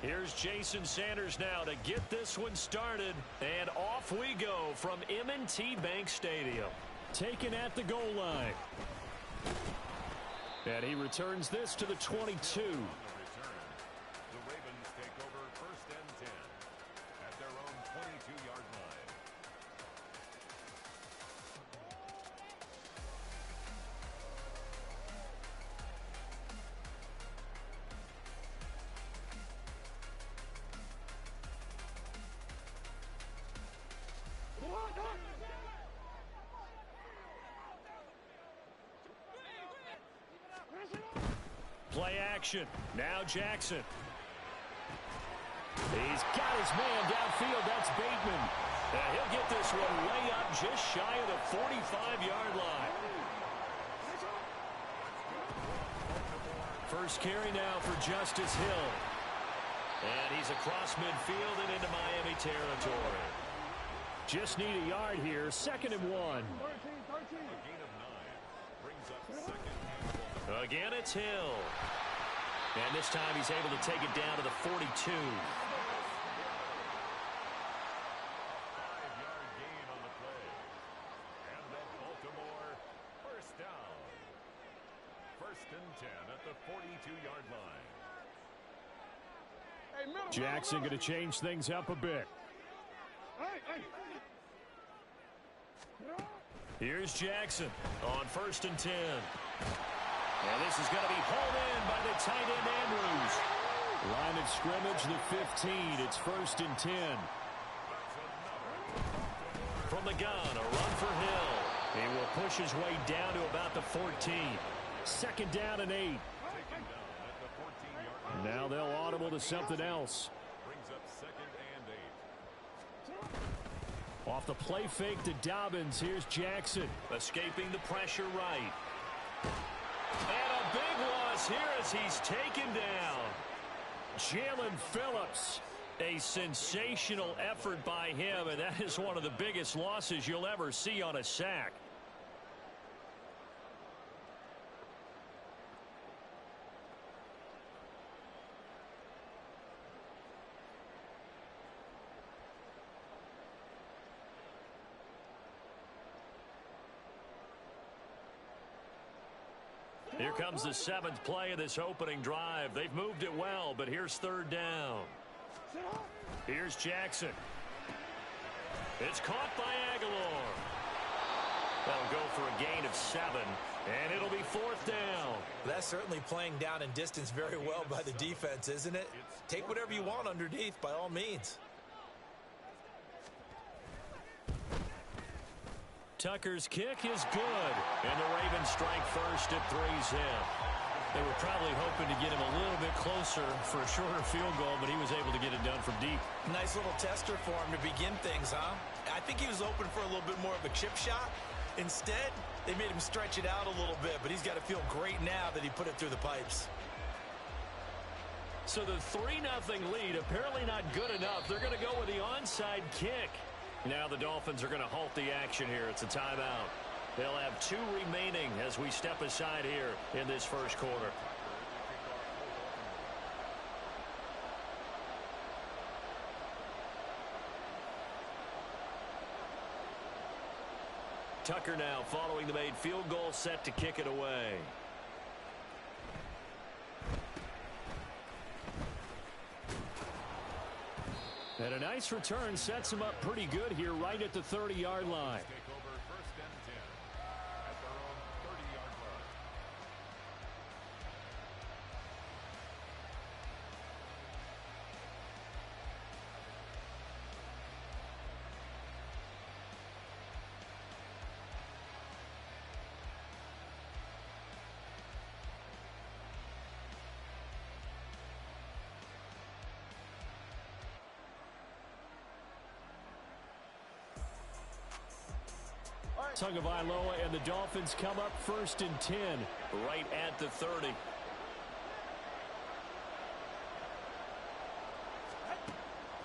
Here's Jason Sanders now to get this one started. And off we go from M&T Bank Stadium. Taken at the goal line. And he returns this to the 22. The Ravens take over 1st and 10 at their own 22-yard line. Play action. Now Jackson. He's got his man downfield. That's Bateman. And he'll get this one way up just shy of the 45-yard line. First carry now for Justice Hill. And he's across midfield and into Miami territory. Just need a yard here. 2nd and 1. A gain of 9 brings up 2nd and 1. Again, it's Hill. And this time he's able to take it down to the 42. 5-yard gain on the play. And the Baltimore first down. 1st and 10 at the 42-yard line. Jackson going to change things up a bit. Here's Jackson on 1st and 10. And this is going to be hauled in by the tight end Andrews. Line of scrimmage, the 15. It's 1st and 10. From the gun, a run for Hill. He will push his way down to about the 14. 2nd down and 8. Now they'll audible to something else. Brings up 2nd and 8. Off the play fake to Dobbins. Here's Jackson. Escaping the pressure right. And a big loss here as he's taken down. Jalen Phillips. A sensational effort by him, and that is one of the biggest losses you'll ever see on a sack. Here comes the 7th play of this opening drive. They've moved it well, but here's 3rd down. Here's Jackson. It's caught by Aguilar. That'll go for a gain of 7, and it'll be 4th down. That's certainly playing down in distance very well by the defense, isn't it? Take whatever you want underneath, by all means. Tucker's kick is good, and the Ravens strike first at 3 zip. They were probably hoping to get him a little bit closer for a shorter field goal, but he was able to get it done from deep. Nice little tester for him to begin things, huh? I think he was open for a little bit more of a chip shot. Instead, they made him stretch it out a little bit, but he's got to feel great now that he put it through the pipes. So the 3-0 lead, apparently not good enough. They're going to go with the onside kick. Now the Dolphins are going to halt the action here. It's a timeout. They'll have 2 remaining as we step aside here in this first quarter. Tucker now following the made field goal, set to kick it away. And a nice return sets him up pretty good here right at the 30-yard line. Take over 1st and 10 at their own 30-yard line. Tagovailoa and the Dolphins come up 1st and 10 right at the 30.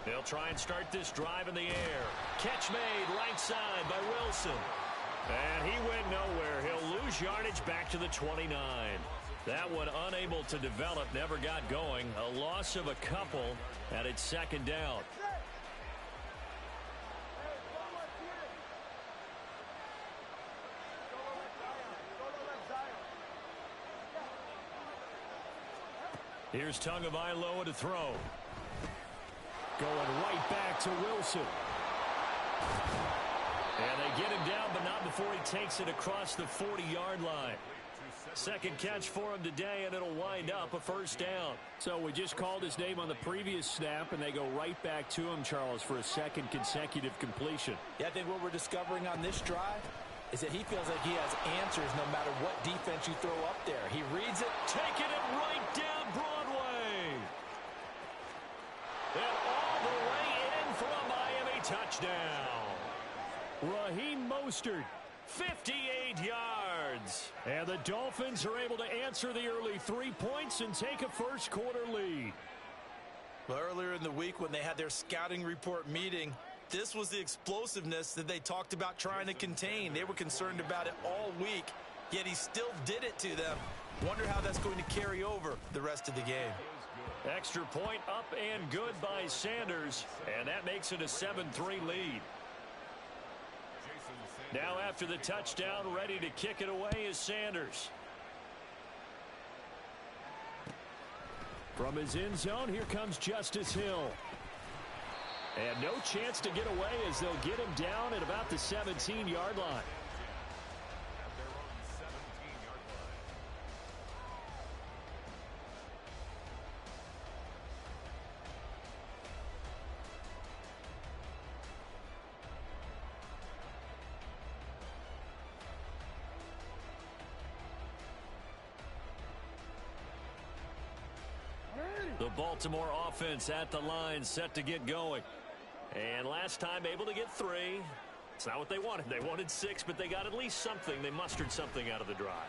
They'll try and start this drive in the air. Catch made right side by Wilson. And he went nowhere. He'll lose yardage back to the 29. That one unable to develop, never got going. A loss of a couple, and it's second down. Here's Tagovailoa to throw. Going right back to Wilson. And they get him down, but not before he takes it across the 40-yard line. Second catch for him today, and it'll wind up a first down. So we just called his name on the previous snap, and they go right back to him, Charles, for a second consecutive completion. Yeah, I think what we're discovering on this drive is that he feels like he has answers no matter what defense you throw up there. He reads it. Taking it right down Broadway. And all the way in for a Miami touchdown. Raheem Mostert, 58 yards. And the Dolphins are able to answer the early 3 points and take a first-quarter lead. Well, earlier in the week when they had their scouting report meeting, this was the explosiveness that they talked about trying to contain. They were concerned about it all week, yet he still did it to them. Wonder how that's going to carry over the rest of the game. Extra point up and good by Sanders, and that makes it a 7-3 lead. Now after the touchdown, ready to kick it away is Sanders. From his end zone, here comes Justice Hill. And no chance to get away as they'll get him down at about the 17-yard line. The Baltimore offense at the line, set to get going. And last time able to get 3. It's not what they wanted. They wanted 6, but they got at least something. They mustered something out of the drive.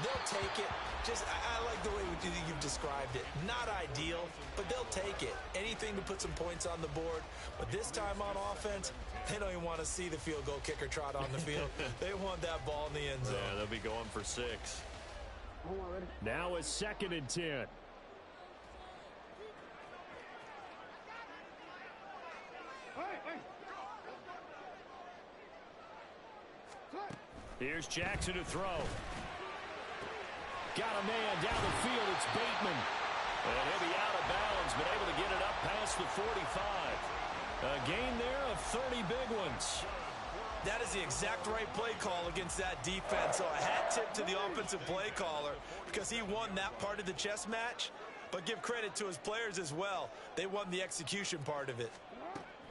They'll take it. I like the way you've described it. Not ideal, but they'll take it. Anything to put some points on the board. But this time on offense, they don't even want to see the field goal kicker trot on the field. They want that ball in the end zone. Yeah, they'll be going for 6. Now it's 2nd and 10. Here's Jackson to throw. Got a man down the field. It's Bateman. And he'll be out of bounds, but able to get it up past the 45. A gain there of 30 big ones. That is the exact right play call against that defense. So a hat tip to the offensive play caller because he won that part of the chess match. But give credit to his players as well. They won the execution part of it.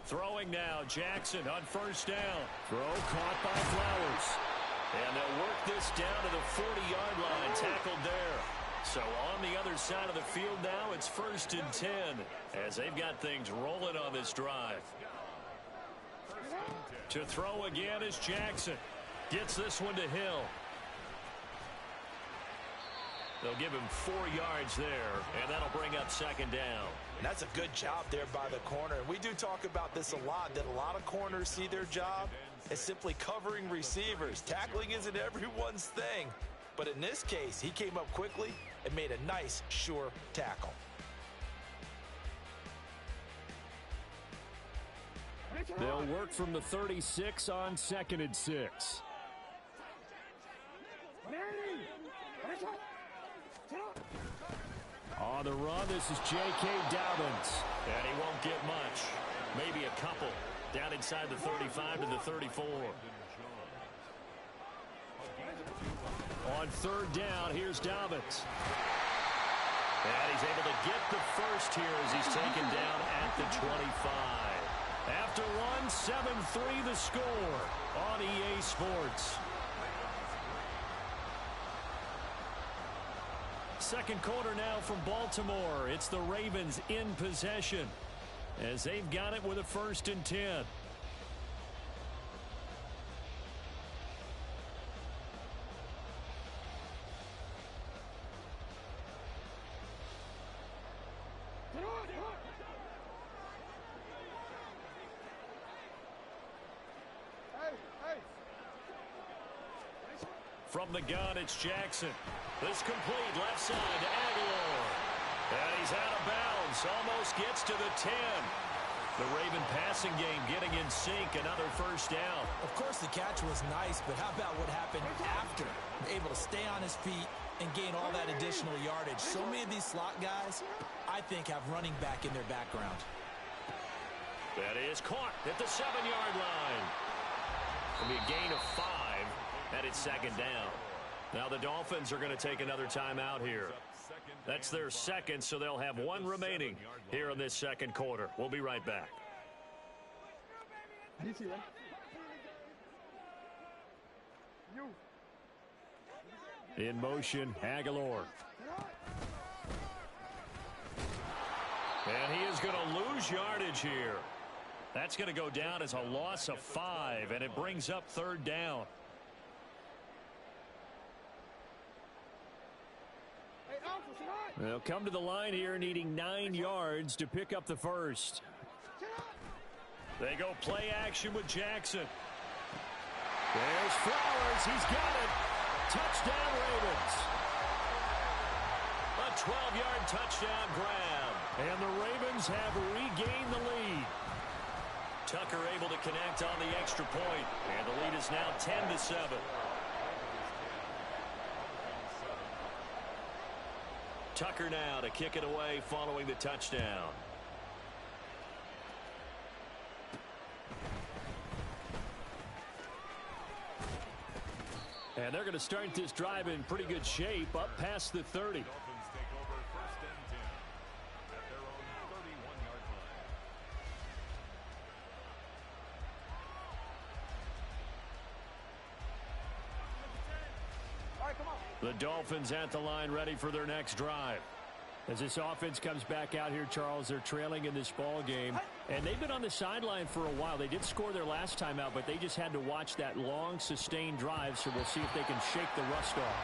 Throwing now, Jackson on first down. Throw caught by Flowers. And they'll work this down to the 40-yard line, tackled there. So on the other side of the field now, it's 1st and 10 as they've got things rolling on this drive. To throw again is Jackson. Gets this one to Hill. They'll give him 4 yards there, and that'll bring up 2nd down. And that's a good job there by the corner. We do talk about this a lot, that a lot of corners see their job as simply covering receivers. Tackling isn't everyone's thing. But in this case, he came up quickly and made a nice, sure tackle. They'll work from the 36 on 2nd and 6. On the run, this is J.K. Dobbins. And he won't get much. Maybe a couple. Down inside the 35 to the 34. On 3rd down, here's Dobbins. And he's able to get the first here as he's taken down at the 25. After one, 7-3 the score on EA Sports. Second quarter now from Baltimore. It's the Ravens in possession as they've got it with a 1st and 10. From the gun, it's Jackson. This complete left side to Aguilar. And he's out of bounds. Almost gets to the 10. The Raven passing game getting in sync. Another first down. Of course, the catch was nice, but how about what happened after? Able to stay on his feet and gain all that additional yardage. So many of these slot guys, I think, have running back in their background. That is caught at the 7-yard line. It'll be a gain of 5, and it's second down. Now the Dolphins are going to take another timeout here. That's their second, so they'll have one remaining here in this second quarter. We'll be right back. In motion, Aguilar. And he is going to lose yardage here. That's going to go down as a loss of 5, and it brings up third down. They'll come to the line here needing 9 yards to pick up the first. They go play action with Jackson. There's Flowers. He's got it. Touchdown, Ravens. A 12-yard touchdown grab. And the Ravens have regained the lead. Tucker able to connect on the extra point. And the lead is now 10-7. Tucker now to kick it away following the touchdown. And they're going to start this drive in pretty good shape up past the 30. Dolphins take over first and 10 at their own 31-yard line. All right, come on. The Dolphins at the line ready for their next drive. As this offense comes back out here, Charles, they're trailing in this ball game. And they've been on the sideline for a while. They did score their last time out, but they just had to watch that long, sustained drive, so we'll see if they can shake the rust off.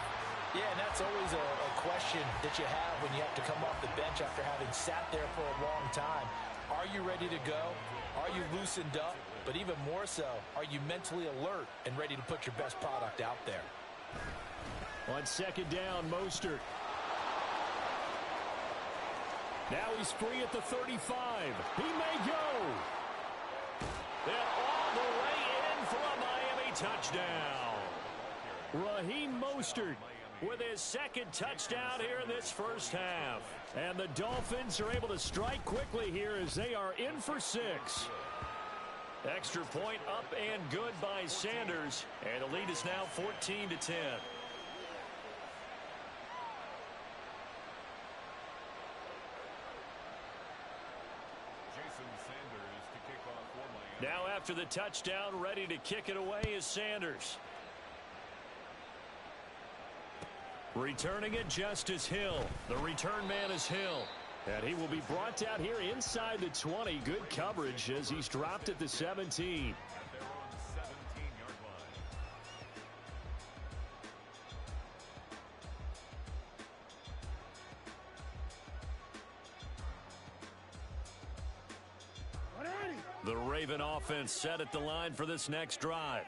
Yeah, and that's always a question that you have when you have to come off the bench after having sat there for a long time. Are you ready to go? Are you loosened up? But even more so, are you mentally alert and ready to put your best product out there? On second down, Mostert. Now he's free at the 35. He may go. And all the way in for a Miami touchdown. Raheem Mostert with his second touchdown here in this first half. And the Dolphins are able to strike quickly here as they are in for 6. Extra point up and good by Sanders. And the lead is now 14-10. Now after the touchdown, ready to kick it away is Sanders. Returning it, Justice Hill. The return man is Hill. And he will be brought out here inside the 20. Good coverage as he's dropped at the 17. The Raven offense set at the line for this next drive.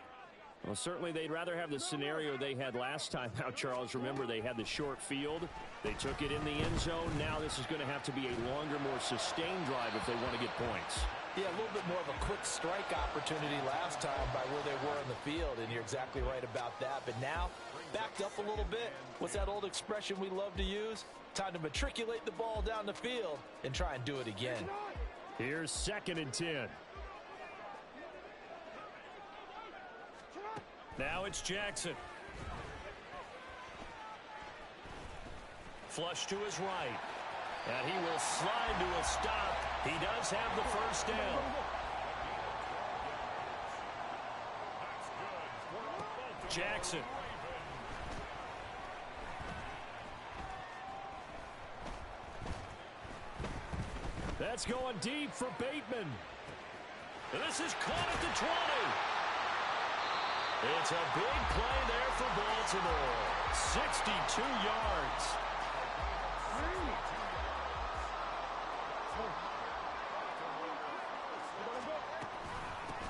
Well, certainly they'd rather have the scenario they had last time out, Charles. Remember, they had the short field. They took it in the end zone. Now this is going to have to be a longer, more sustained drive if they want to get points. Yeah, a little bit more of a quick strike opportunity last time by where they were in the field, and you're exactly right about that. But now, backed up a little bit. What's that old expression we love to use? Time to matriculate the ball down the field and try and do it again. Here's second and 10. Now it's Jackson. Flush to his right. And he will slide to a stop. He does have the first down. Jackson. That's going deep for Bateman. This is caught at the 20. It's a big play there for Baltimore. 62 yards.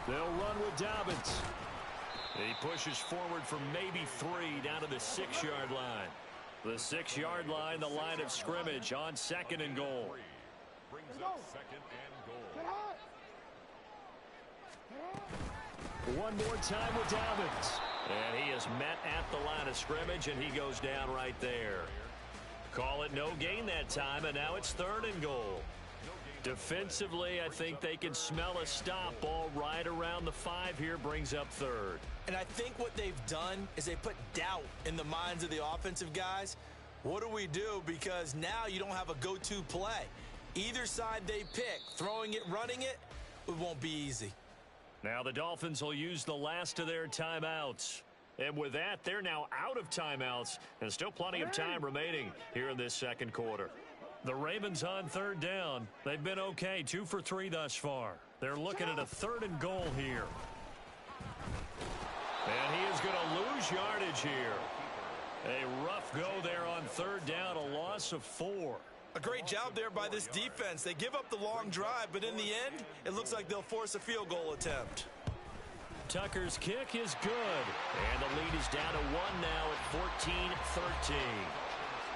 They'll run with Dobbins. He pushes forward from maybe 3 down to the 6-yard line. The 6-yard line, the line of scrimmage on 2nd and goal. Brings up 2nd and goal. One more time with Dobbins. And he is met at the line of scrimmage, and he goes down right there. Call it no gain that time, and now it's 3rd and goal. Defensively, I think they can smell a stop. Ball right around the 5 here, brings up 3rd. And I think what they've done is they put doubt in the minds of the offensive guys. What do we do? Because now you don't have a go-to play. Either side they pick, throwing it, running it, it won't be easy. Now the Dolphins will use the last of their timeouts. And with that, they're now out of timeouts, and still plenty of time remaining here in this 2nd quarter. The Ravens on 3rd down. They've been okay, 2 for 3 thus far. They're looking at a 3rd and goal here. And he is going to lose yardage here. A rough go there on 3rd down, a loss of 4. A great job there by this defense. They give up the long drive, but in the end, it looks like they'll force a field goal attempt. Tucker's kick is good. And the lead is down to 1 now at 14-13.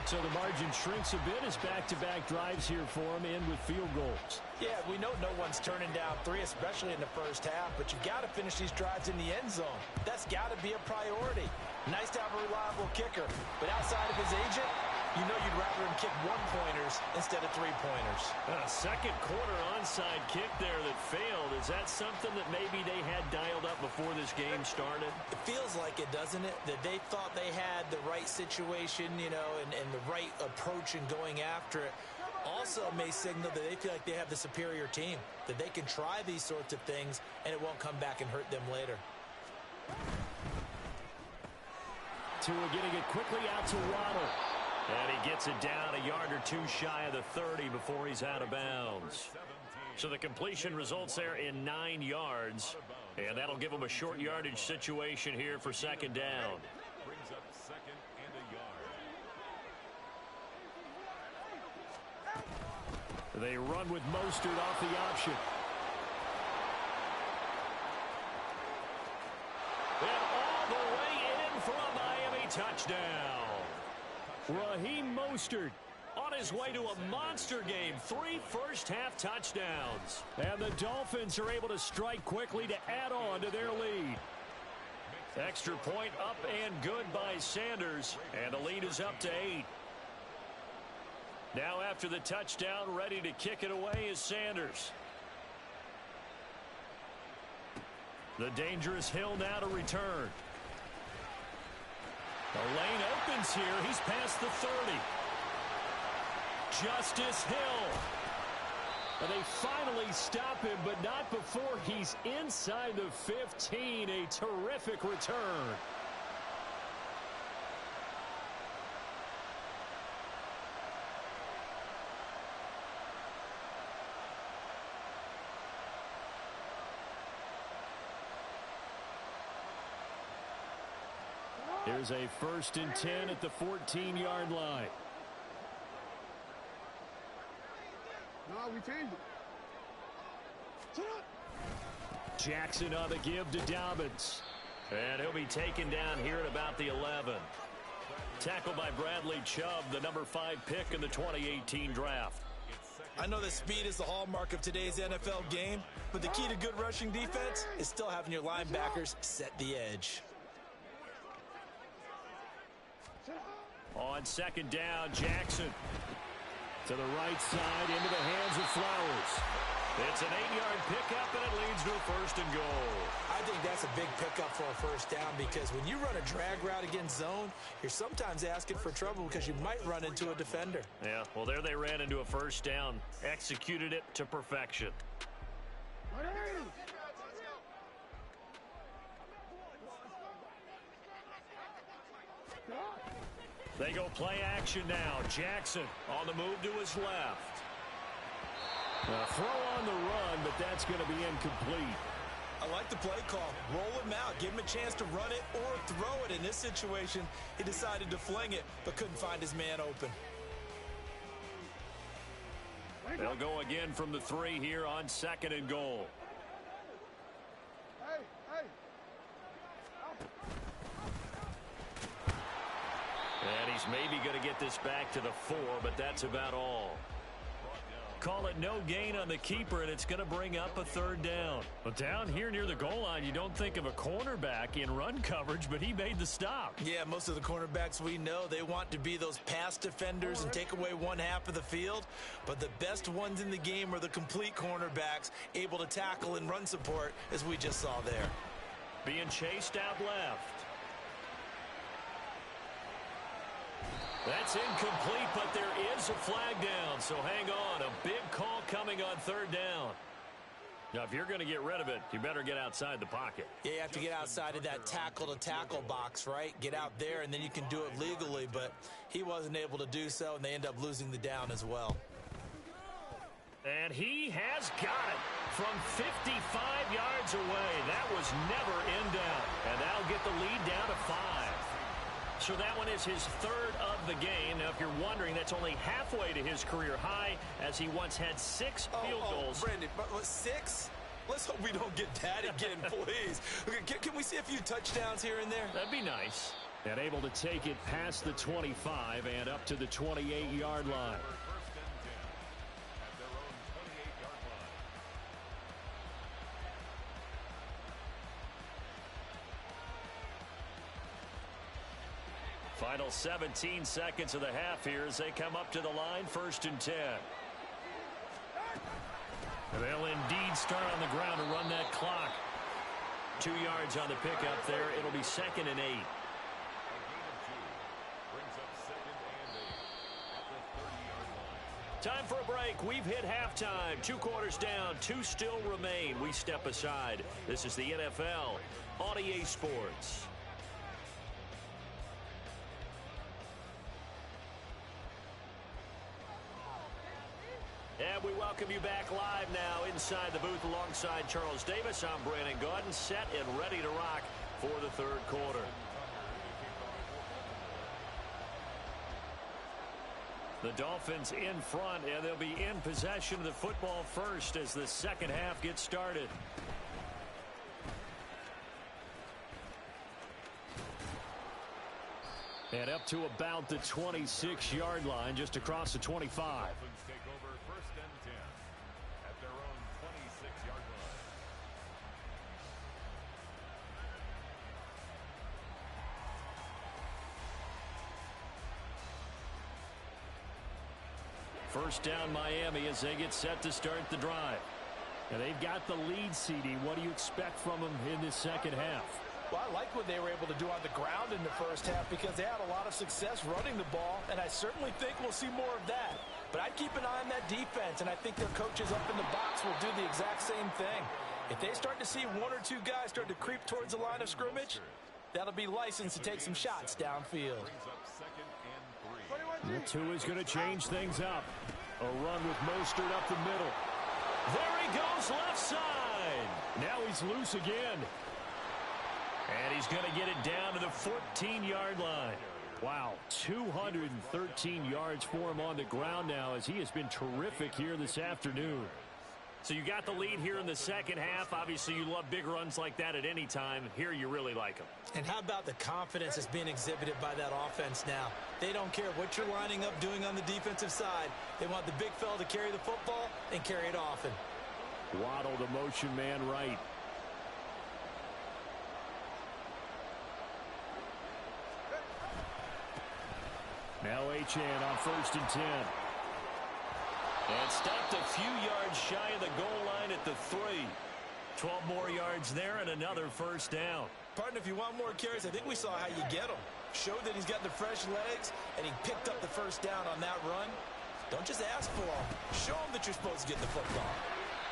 So the margin shrinks a bit as back-to-back drives here for him, and with field goals. Yeah, we know no one's turning down 3, especially in the first half, but you've got to finish these drives in the end zone. That's got to be a priority. Nice to have a reliable kicker, but outside of his agent, you know you'd rather him kick 1-pointers instead of 3-pointers. A 2nd quarter onside kick there that failed. Is that something that maybe they had dialed up before this game started? It feels like it, doesn't it? That they thought they had the right situation, you know, and the right approach in going after it. Also may signal that they feel like they have the superior team, that they can try these sorts of things and it won't come back and hurt them later. Tua getting it quickly out to Waddle. And he gets it down a yard or 2 shy of the 30 before he's out of bounds. So the completion results there in 9 yards. And that'll give him a short yardage situation here for 2nd down. Brings up 2nd and a yard. They run with Mostert off the option. And all the way in for a Miami touchdown. Raheem Mostert on his way to a monster game. 3 first-half touchdowns. And the Dolphins are able to strike quickly to add on to their lead. Extra point up and good by Sanders. And the lead is up to 8. Now after the touchdown, ready to kick it away is Sanders. The dangerous Hill now to return. The lane opens here. He's past the 30. Justice Hill. And they finally stop him, but not before he's inside the 15. A terrific return. Here's a 1st and 10 at the 14-yard line. No, we changed it. Jackson on the give to Dobbins. And he'll be taken down here at about the 11. Tackled by Bradley Chubb, the number 5 pick in the 2018 draft. I know that speed is the hallmark of today's NFL game, but the key to good rushing defense is still having your linebackers set the edge. On 2nd down, Jackson to the right side into the hands of Flowers. It's an 8-yard pickup, and it leads to a 1st and goal. I think that's a big pickup for a 1st down because when you run a drag route against zone, you're sometimes asking for trouble because you might run into a defender. Yeah, well, there they ran into a 1st down, executed it to perfection. They go play action now. Jackson on the move to his left. A throw on the run, but that's going to be incomplete. I like the play call. Roll him out. Give him a chance to run it or throw it. In this situation, he decided to fling it, but couldn't find his man open. They'll go again from the 3 here on 2nd and goal. Hey, hey. He's maybe going to get this back to the 4, but that's about all. Call it no gain on the keeper, and it's going to bring up a 3rd down. But down here near the goal line, you don't think of a cornerback in run coverage, but he made the stop. Yeah, most of the cornerbacks we know, they want to be those pass defenders and take away one half of the field. But the best ones in the game are the complete cornerbacks, able to tackle and run support, as we just saw there. Being chased out left. That's incomplete, but there is a flag down, so hang on. A big call coming on 3rd down. Now, if you're going to get rid of it, you better get outside the pocket. Yeah, you have to get outside of that tackle-to-tackle box, right? Get out there, and then you can do it legally, but he wasn't able to do so, and they end up losing the down as well. And he has got it from 55 yards away. That was never in doubt, and that'll get the lead down to 5. So that one is his 3rd of the game. Now, if you're wondering, that's only halfway to his career high, as he once had 6 field goals. Brandon, but 6? Let's hope we don't get that again, please. Okay, can we see a few touchdowns here and there? That'd be nice. And able to take it past the 25 and up to the 28-yard line. Final 17 seconds of the half here as they come up to the line, 1st and 10. They'll indeed start on the ground to run that clock. 2 yards on the pickup there. It'll be 2nd and 8. Time for a break. We've hit halftime. 2 quarters down. 2 still remain. We step aside. This is the NFL on EA Sports. And we welcome you back live now inside the booth alongside Charles Davis. I'm Brandon Gaudin, set and ready to rock for the 3rd quarter. The Dolphins in front, and they'll be in possession of the football first as the 2nd half gets started. And up to about the 26-yard line, just across the 25. First down Miami as they get set to start the drive. And they've got the lead, CD. What do you expect from them in this 2nd half? Well, I like what they were able to do on the ground in the 1st half because they had a lot of success running the ball, and I certainly think we'll see more of that. But I'd keep an eye on that defense, and I think their coaches up in the box will do the exact same thing. If they start to see 1 or 2 guys start to creep towards the line of scrimmage, that'll be licensed to take some shots downfield. The 2 is going to change things up. A run with Mostert up the middle. There he goes, left side. Now he's loose again. And he's going to get it down to the 14-yard line. Wow, 213 yards for him on the ground now as he has been terrific here this afternoon. So you got the lead here in the 2nd half. Obviously, you love big runs like that at any time. Here you really like them. And how about the confidence that's being exhibited by that offense now? They don't care what you're lining up doing on the defensive side. They want the big fella to carry the football and carry it often. Waddle, the motion man right. Now Achane on 1st and 10. And stopped a few yards shy of the goal line at the 3. 12 more yards there and another 1st down. Partner, if you want more carries, I think we saw how you get them. Showed that he's got the fresh legs, and he picked up the 1st down on that run. Don't just ask for them. Show them that you're supposed to get the football.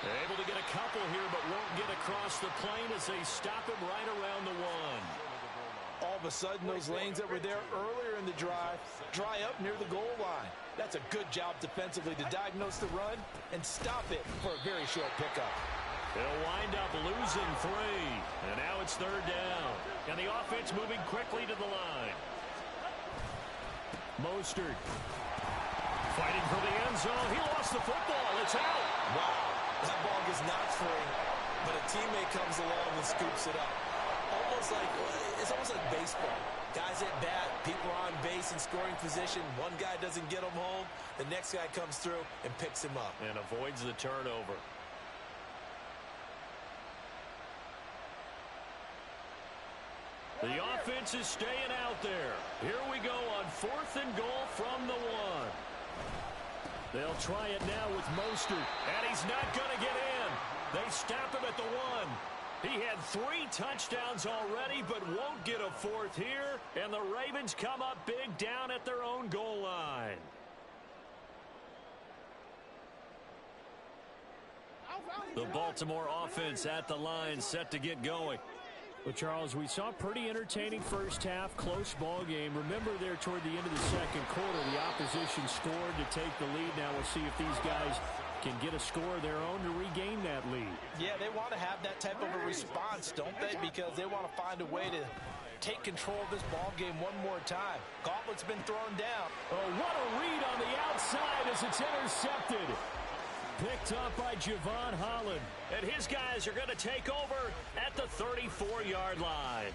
They're able to get a couple here, but won't get across the plane as they stop him right around the 1. All of a sudden, those lanes that were there earlier in the drive dry up near the goal line. That's a good job defensively to diagnose the run and stop it for a very short pickup. They'll wind up losing 3. And now it's 3rd down. And the offense moving quickly to the line. Mostert fighting for the end zone. He lost the football. It's out. Wow. That ball gets knocked free, but a teammate comes along and scoops it up. Almost almost like baseball. Guys at bat, people are on base in scoring position. One guy doesn't get them home. The next guy comes through and picks him up. And avoids the turnover. The offense is staying out there. Here we go on 4th and goal from the 1. They'll try it now with Mostert. And he's not going to get in. They stop him at the 1. He had 3 touchdowns already, but won't get a 4th here. And the Ravens come up big down at their own goal line. The Baltimore offense at the line, set to get going. Well, Charles, we saw a pretty entertaining first half, close ball game. Remember there toward the end of the second quarter, the opposition scored to take the lead. Now we'll see if these guys can get a score of their own to regain that lead. Yeah, they want to have that type of a response, don't they? Because they want to find a way to take control of this ball game one more time. Gauntlet's been thrown down. Oh, what a read on the outside as it's intercepted. Picked up by Javon Holland. And his guys are going to take over at the 34-yard line.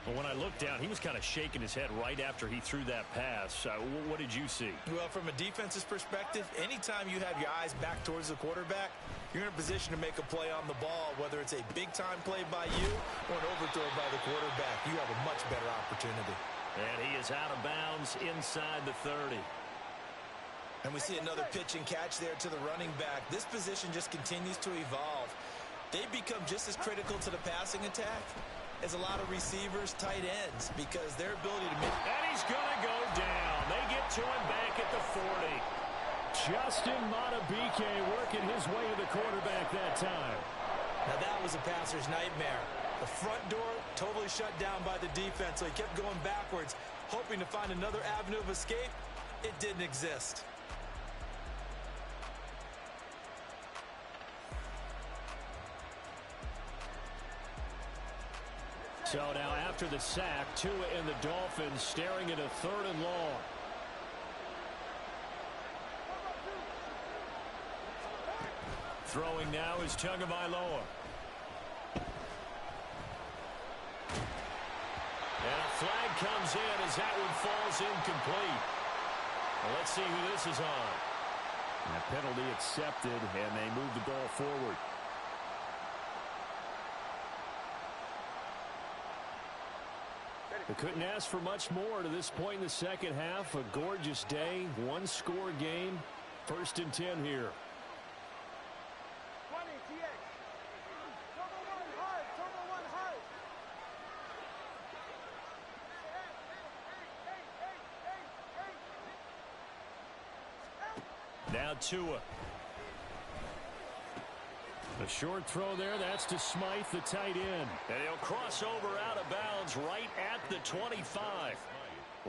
Well, when I looked down, he was kind of shaking his head right after he threw that pass. What did you see? Well, from a defense's perspective, anytime you have your eyes back towards the quarterback, you're in a position to make a play on the ball, whether it's a big-time play by you or an overthrow by the quarterback. You have a much better opportunity. And he is out of bounds inside the 30. And we see another pitch and catch there to the running back. This position just continues to evolve. They become just as critical to the passing attack as a lot of receivers, tight ends, because their ability to make... And he's going to go down. They get to him back at the 40. Justin Madubuike working his way to the quarterback that time. Now that was a passer's nightmare. The front door totally shut down by the defense, so he kept going backwards, hoping to find another avenue of escape. It didn't exist. So now after the sack, Tua and the Dolphins staring at a 3rd and long. Throwing now is Tagovailoa. And a flag comes in as that one falls incomplete. Well, let's see who this is on. That penalty accepted, and they move the ball forward. They couldn't ask for much more to this point in the second half. A gorgeous day, 1-score game. 1st and 10 here. Now Tua. A short throw there. That's to Smythe, the tight end. And he'll cross over out of bounds right at the 25.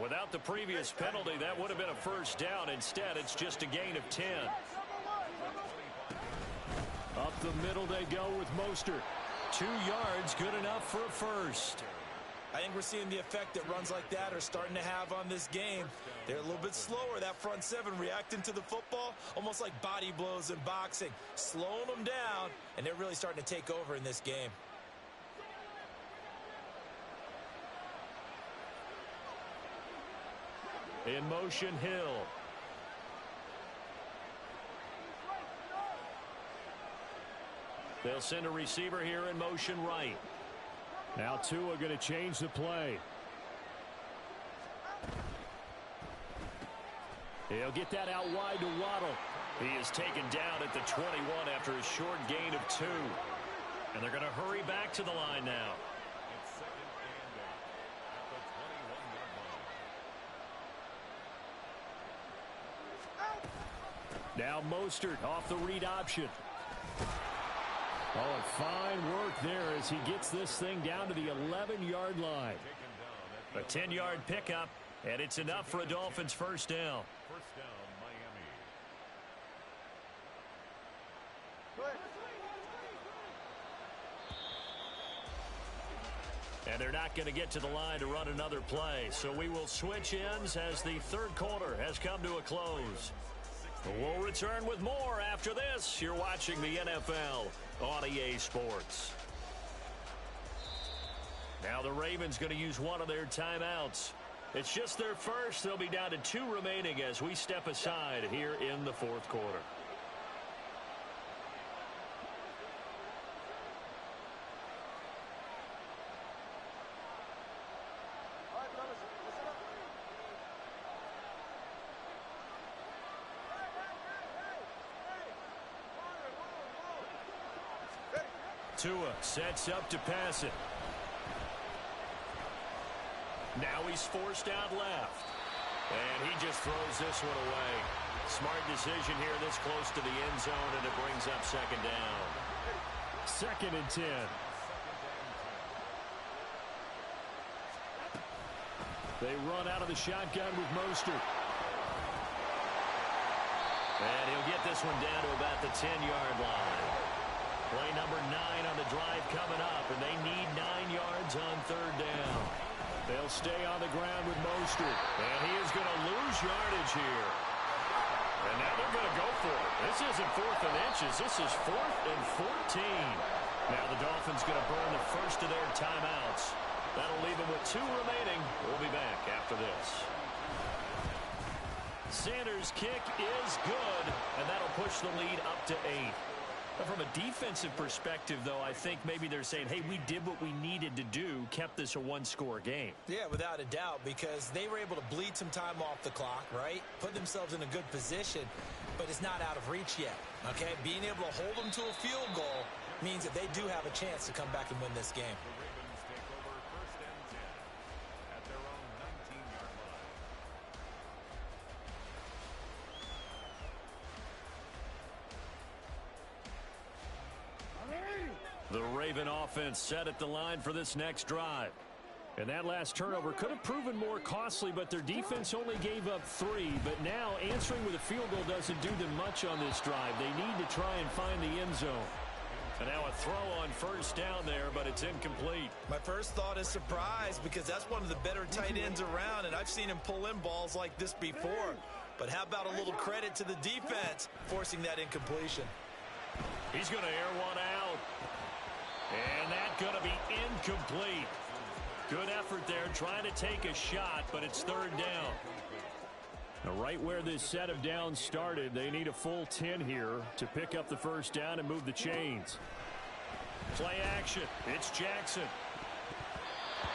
Without the previous penalty, that would have been a first down. Instead, it's just a gain of 10. Up the middle they go with Mostert. 2 yards, good enough for a first. I think we're seeing the effect that runs like that are starting to have on this game. They're a little bit slower, that front 7 reacting to the football, almost like body blows in boxing, slowing them down, and they're really starting to take over in this game. In motion, Hill. They'll send a receiver here in motion right. Now Tua going to change the play. He'll get that out wide to Waddle. He is taken down at the 21 after a short gain of 2. And they're going to hurry back to the line now. Now Mostert off the read option. Oh, and fine work there as he gets this thing down to the 11-yard line. A 10-yard pickup, and it's enough for a Dolphins first down. First down, Miami. And they're not going to get to the line to run another play. So we will switch ends as the third quarter has come to a close. We'll return with more after this. You're watching the NFL on EA Sports. Now the Ravens going to use one of their timeouts. It's just their first. They'll be down to 2 remaining as we step aside here in the fourth quarter. Tua sets up to pass it. Now he's forced out left. And he just throws this one away. Smart decision here this close to the end zone, and it brings up second down. 2nd and 10. They run out of the shotgun with Mostert. And he'll get this one down to about the 10-yard line. Play number 9 on the drive coming up, and they need 9 yards on 3rd down. They'll stay on the ground with Mostert. And he is going to lose yardage here. And now they're going to go for it. This isn't 4th and inches. This is 4th and 14. Now the Dolphins going to burn the first of their timeouts. That'll leave them with 2 remaining. We'll be back after this. Sanders' kick is good, and that'll push the lead up to 8. From a defensive perspective, though, I think maybe they're saying, hey, we did what we needed to do, kept this a 1-score game. Yeah, without a doubt, because they were able to bleed some time off the clock, right? Put themselves in a good position, but it's not out of reach yet, okay? Being able to hold them to a field goal means that they do have a chance to come back and win this game. The Raven offense set at the line for this next drive. And that last turnover could have proven more costly, but their defense only gave up 3. But now answering with a field goal doesn't do them much on this drive. They need to try and find the end zone. And now a throw on 1st down there, but it's incomplete. My first thought is surprise, because that's one of the better tight ends around, and I've seen him pull in balls like this before. But how about a little credit to the defense forcing that incompletion? He's going to air one out. And that's going to be incomplete. Good effort there, trying to take a shot, but it's 3rd down. Now, right where this set of downs started, they need a full 10 here to pick up the 1st down and move the chains. Play action. It's Jackson.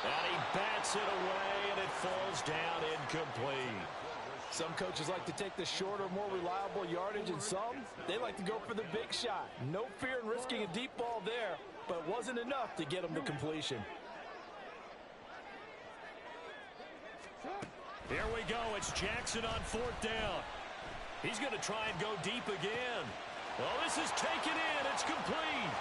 And he bats it away, and it falls down incomplete. Some coaches like to take the shorter, more reliable yardage, and some, they like to go for the big shot. No fear in risking a deep ball there, but it wasn't enough to get them to completion. Here we go. It's Jackson on 4th down. He's going to try and go deep again. Well, this is taken in. It's complete.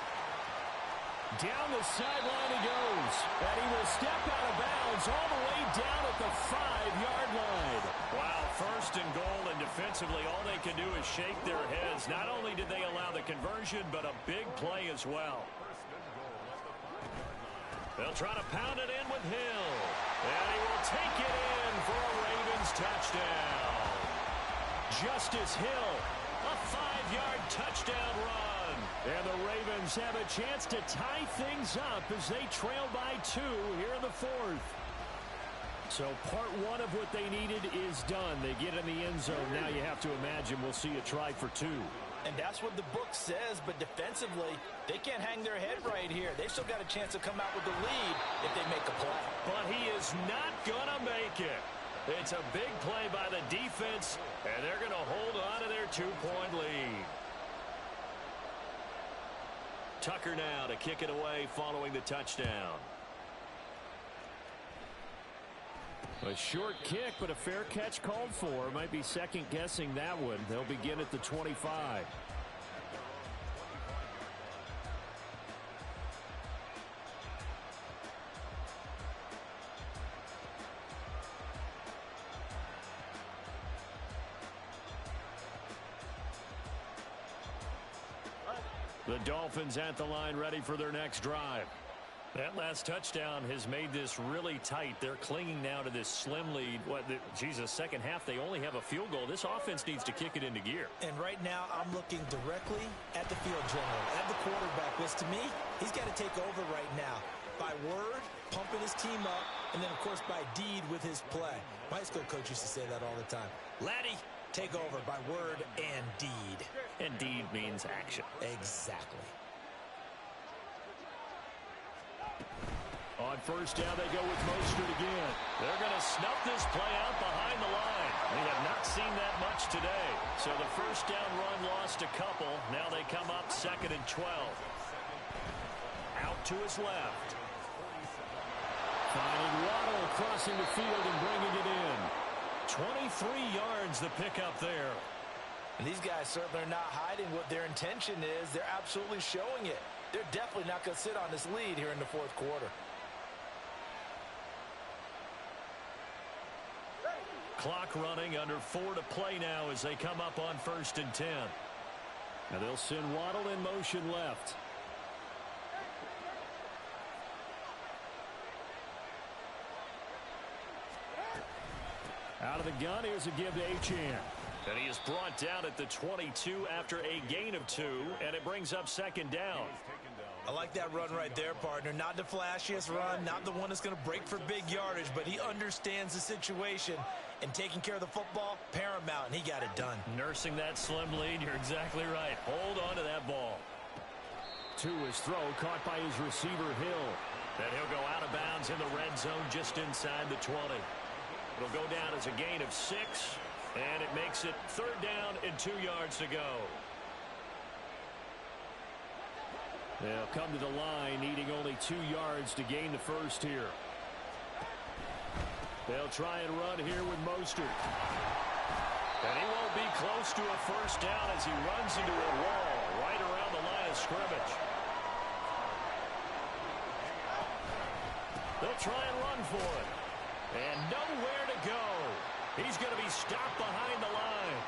Down the sideline he goes. And he will step out of bounds all the way down at the 5-yard line. Wow, 1st and goal, and defensively all they can do is shake their heads. Not only did they allow the conversion, but a big play as well. They'll try to pound it in with Hill. And he will take it in for a Ravens touchdown. Justice Hill, a 5-yard touchdown run. And the Ravens have a chance to tie things up as they trail by 2 here in the 4th. So part 1 of what they needed is done. They get in the end zone. Now you have to imagine we'll see a try for 2. And that's what the book says, but defensively, they can't hang their head right here. They've still got a chance to come out with the lead if they make a play. But he is not going to make it. It's a big play by the defense, and they're going to hold on to their 2-point lead. Tucker now to kick it away following the touchdown. A short kick, but a fair catch called for. Might be second-guessing that one. They'll begin at the 25. The Dolphins at the line ready for their next drive. That last touchdown has made this really tight. They're clinging now to this slim lead. Second half, they only have a field goal. This offense needs to kick it into gear. And right now, I'm looking directly at the field general, at the quarterback, which to me, he's got to take over right now. by word, pumping his team up, and then, of course, by deed with his play. My high school coach used to say that all the time. Laddie, take over by word and deed. And deed means action. Exactly. On first down, they go with Mostert again. They're going to snuff this play out behind the line. We have not seen that much today. So the first down run lost a couple. Now they come up 2nd and 12. Out to his left. Finding Waddle crossing the field and bringing it in. 23 yards the pickup there. And these guys certainly are not hiding what their intention is. They're absolutely showing it. They're definitely not going to sit on this lead here in the fourth quarter. Clock running, under 4 to play now as they come up on 1st and 10. Now they'll send Waddle in motion left. Out of the gun, here's a give to Achane. And he is brought down at the 22 after a gain of 2, and it brings up 2nd down. I like that run right there, partner. Not the flashiest run, not the one that's going to break for big yardage, but he understands the situation, and taking care of the football, paramount, and he got it done. Nursing that slim lead, you're exactly right. Hold on to that ball. To his throw, caught by his receiver, Hill. Then he'll go out of bounds in the red zone just inside the 20. It'll go down as a gain of 6, and it makes it 3rd down and 2 yards to go. They'll come to the line, needing only 2 yards to gain the first here. They'll try and run here with Mostert. And he won't be close to a first down as he runs into a wall right around the line of scrimmage. They'll try and run for it. And nowhere to go. He's going to be stopped behind the line.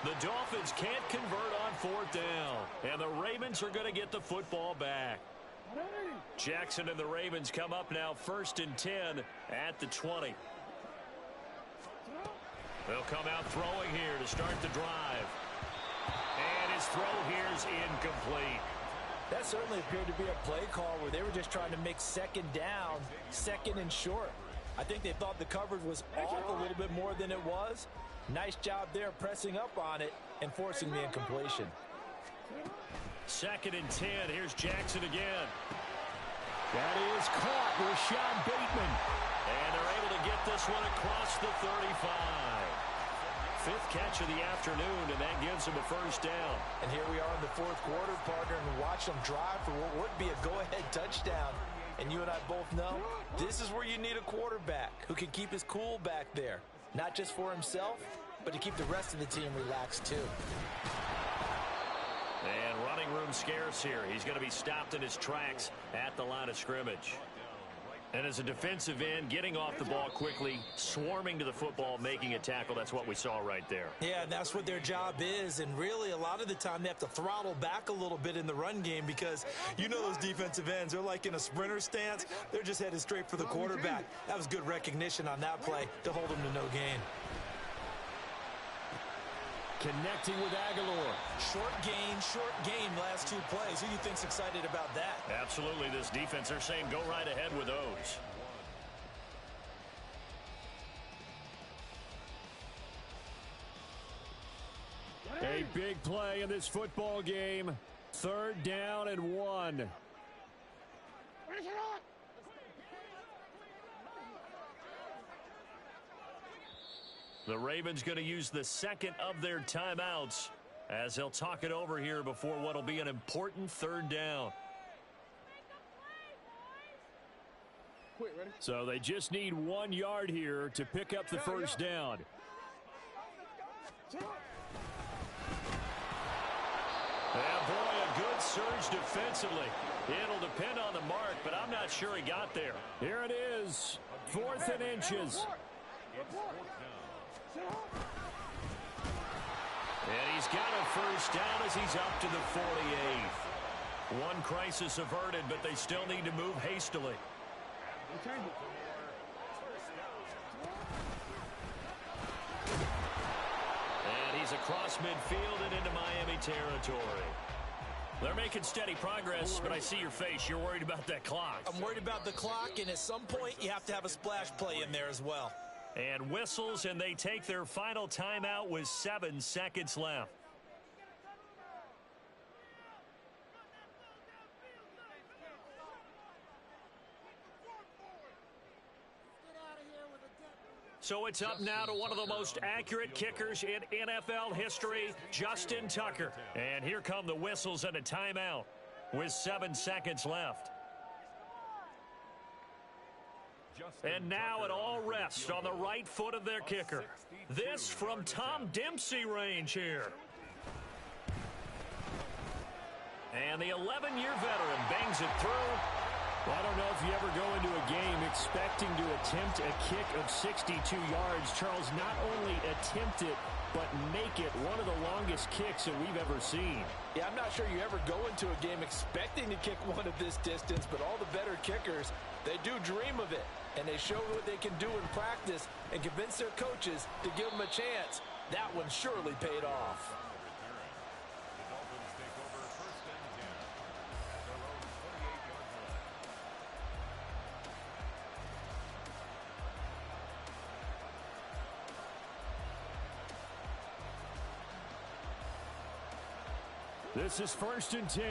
The Dolphins can't convert on 4th down. And the Ravens are going to get the football back. Jackson and the Ravens come up now 1st and 10 at the 20. They'll come out throwing here to start the drive. And his throw here is incomplete. That certainly appeared to be a play call where they were just trying to make 2nd down, 2nd and short. I think they thought the coverage was off a little bit more than it was. Nice job there pressing up on it and forcing the incompletion. 2nd and 10. Here's Jackson again. That is caught. Rashad Bateman. And they're able to get this one across the 35. 5th catch of the afternoon, and that gives them a first down. And here we are in the 4th quarter, partner, and watch them drive for what would be a go-ahead touchdown. And you and I both know this is where you need a quarterback who can keep his cool back there. Not just for himself, but to keep the rest of the team relaxed too. And running room scarce here. He's going to be stopped in his tracks at the line of scrimmage. And as a defensive end, getting off the ball quickly, swarming to the football, making a tackle, that's what we saw right there. Yeah, and that's what their job is. And really, a lot of the time, they have to throttle back a little bit in the run game because you know those defensive ends, they're like in a sprinter stance. They're just headed straight for the quarterback. That was good recognition on that play to hold them to no gain. Connecting with Aguilar. Short gain, last 2 plays. Who do you think's excited about that? Absolutely, this defense, they're saying go right ahead with those. A big play in this football game. 3rd down and 1. The Ravens going to use the 2nd of their timeouts as they'll talk it over here before what will be an important 3rd down. So they just need 1 yard here to pick up the first down. And boy, a good surge defensively. It'll depend on the mark, but I'm not sure he got there. Here it is. 4th and inches. And he's got a first down as he's up to the 48. One crisis averted, but they still need to move hastily. And he's across midfield and into Miami territory. They're making steady progress, but I see your face. You're worried about that clock. I'm worried about the clock, and at some point, you have to have a splash play in there as well. And whistles, and they take their final timeout with 7 seconds left. So it's up now to one of the most accurate kickers in NFL history, Justin Tucker. And here come the whistles and a timeout with 7 seconds left. And now it all rests on the right foot of their kicker. This from Tom Dempsey range here. And the 11-year veteran bangs it through. Well, I don't know if you ever go into a game expecting to attempt a kick of 62 yards. Charles, not only attempt it, but make it one of the longest kicks that we've ever seen. Yeah, I'm not sure you ever go into a game expecting to kick one of this distance, but all the better kickers, they do dream of it. And they show what they can do in practice and convince their coaches to give them a chance. That one surely paid off. This is 1st and 10.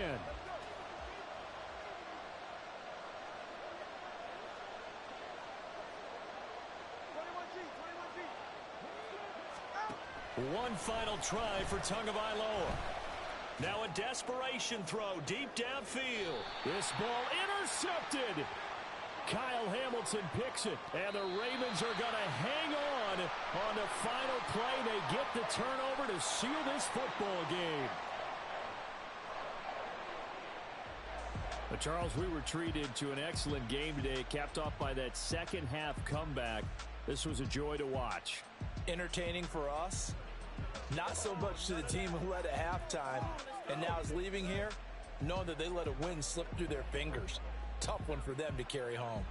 One final try for Tagovailoa. Now a desperation throw deep downfield. This ball intercepted. Kyle Hamilton picks it, and the Ravens are going to hang on the final play. They get the turnover to seal this football game. But Charles, we were treated to an excellent game today, capped off by that second half comeback. This was a joy to watch. Entertaining for us, not so much to the team who led at halftime and now is leaving here, knowing that they let a win slip through their fingers. Tough one for them to carry home.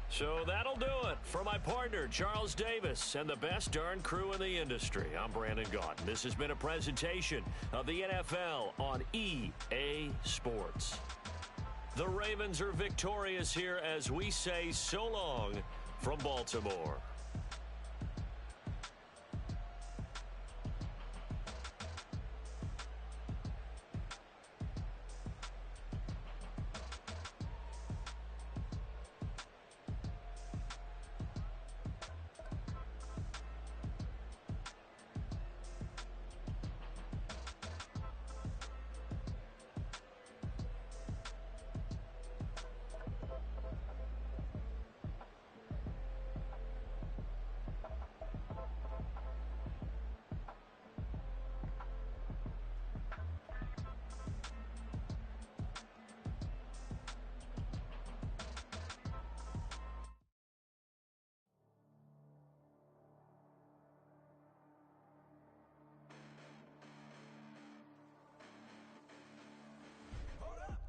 So that'll do it for my partner, Charles Davis, and the best darn crew in the industry. I'm Brandon Gaudin. This has been a presentation of the NFL on EA Sports. The Ravens are victorious here as we say so long from Baltimore.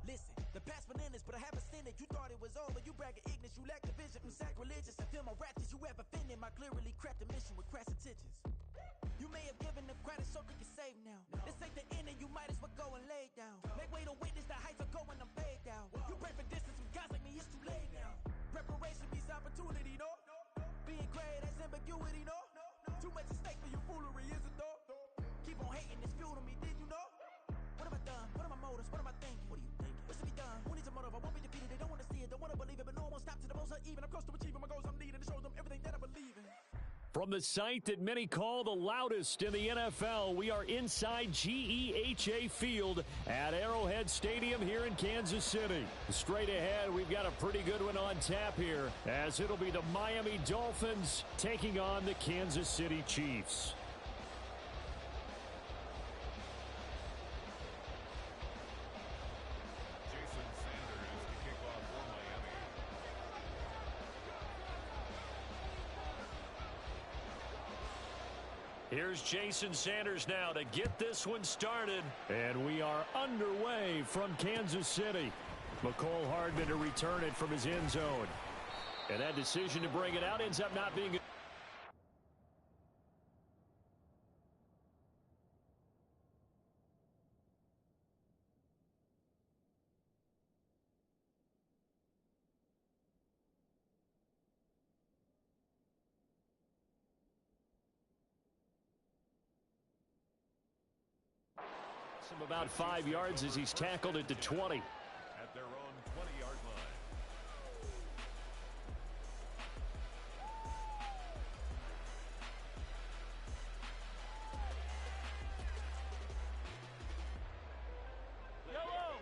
Listen, the past bananas, but I haven't seen it. You thought it was over, you bragging ignorance, you lack the vision. I'm sacrilegious, I feel my raptors, you have offended my clearly crafted mission with crass intentions. You may have given them credit so they can save now. This ain't the end and you might as well go and lay down. Make way to witness the heights are going, I'm paid down. You pray for distance with guys like me, it's too late now. Preparation beats opportunity, no? Being great has ambiguity, no? Too much at stake for your foolery, is it though? Keep on hating, it's fuel to me, did you know? What have I done? What are my motives? What am I thinking? What are you thinking? What should be done? Who needs a motive? I won't be defeated. They don't want to see it, don't want to believe it, but no one won't stop to the most uneven. I'm close to achieving my goals. I'm needing to show them everything that I believe in. From the site that many call the loudest in the NFL, we are inside GEHA Field at Arrowhead Stadium here in Kansas City. Straight ahead, we've got a pretty good one on tap here, as it'll be the Miami Dolphins taking on the Kansas City Chiefs. Here's Jason Sanders now to get this one started. And we are underway from Kansas City. McCole Hardman to return it from his end zone. And that decision to bring it out ends up not being About 5 yards as he's tackled at the 20. At their own 20-yard line. Yellow!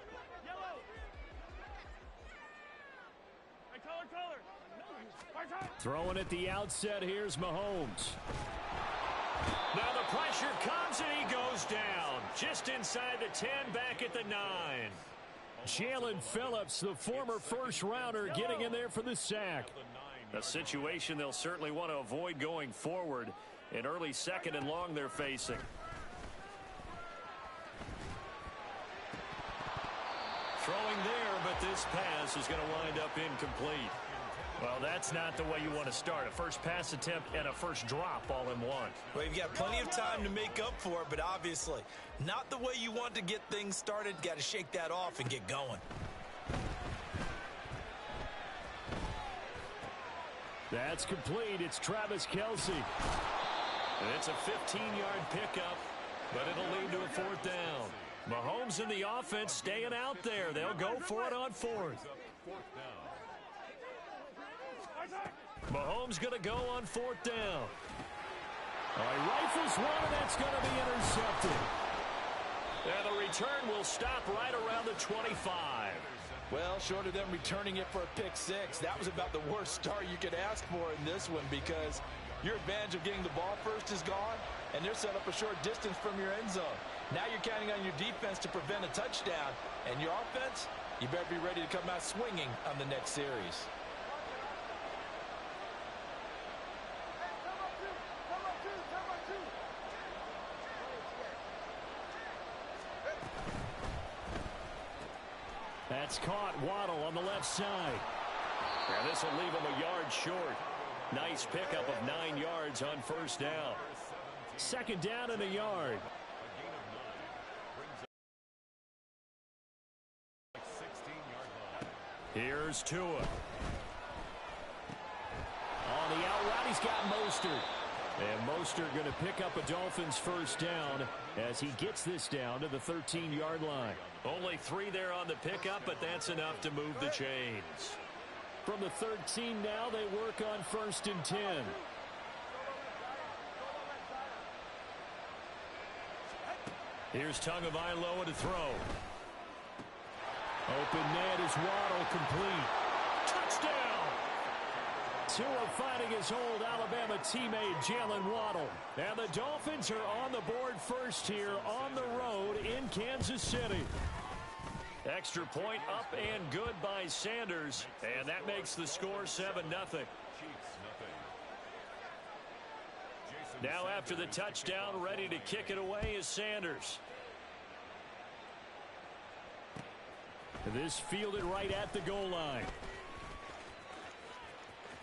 Color! Throwing at the outset, here's Mahomes. Now the pressure comes and he goes down. Just inside the 10, back at the 9. Jalen Phillips, the former first-rounder, getting in there for the sack. A situation they'll certainly want to avoid going forward. An early 2nd and long they're facing. Throwing there, but this pass is going to wind up incomplete. Well, that's not the way you want to start. A first pass attempt and a first drop all in one. Well, you've got plenty of time to make up for it, but obviously not the way you want to get things started. Got to shake that off and get going. That's complete. It's Travis Kelce. And it's a 15-yard pickup, but it'll lead to a 4th down. Mahomes and the offense staying out there. They'll go for it on 4th. Mahomes going to go on 4th down. He rifles one, and that's going to be intercepted. And the return will stop right around the 25. Well, short of them returning it for a pick 6, that was about the worst start you could ask for in this one, because your advantage of getting the ball first is gone, and they're set up a short distance from your end zone. Now you're counting on your defense to prevent a touchdown, and your offense, you better be ready to come out swinging on the next series. That's caught. Waddle on the left side. And this will leave him a yard short. Nice pickup of 9 yards on 1st down. 2nd down and a yard. Here's Tua. On the out route, he's got Mostert. And Mostert going to pick up a Dolphins 1st down as he gets this down to the 13-yard line. Only 3 there on the pickup, but that's enough to move the chains. From the 13 now, they work on 1st and 10. Here's Tagovailoa to throw. Open net is Waddle, complete. Touchdown! Tua finding his old Alabama teammate Jalen Waddle. And the Dolphins are on the board first here on the road in Kansas City. Extra point up and good by Sanders. And that makes the score 7-0. Now after the touchdown, ready to kick it away is Sanders. This fielded right at the goal line.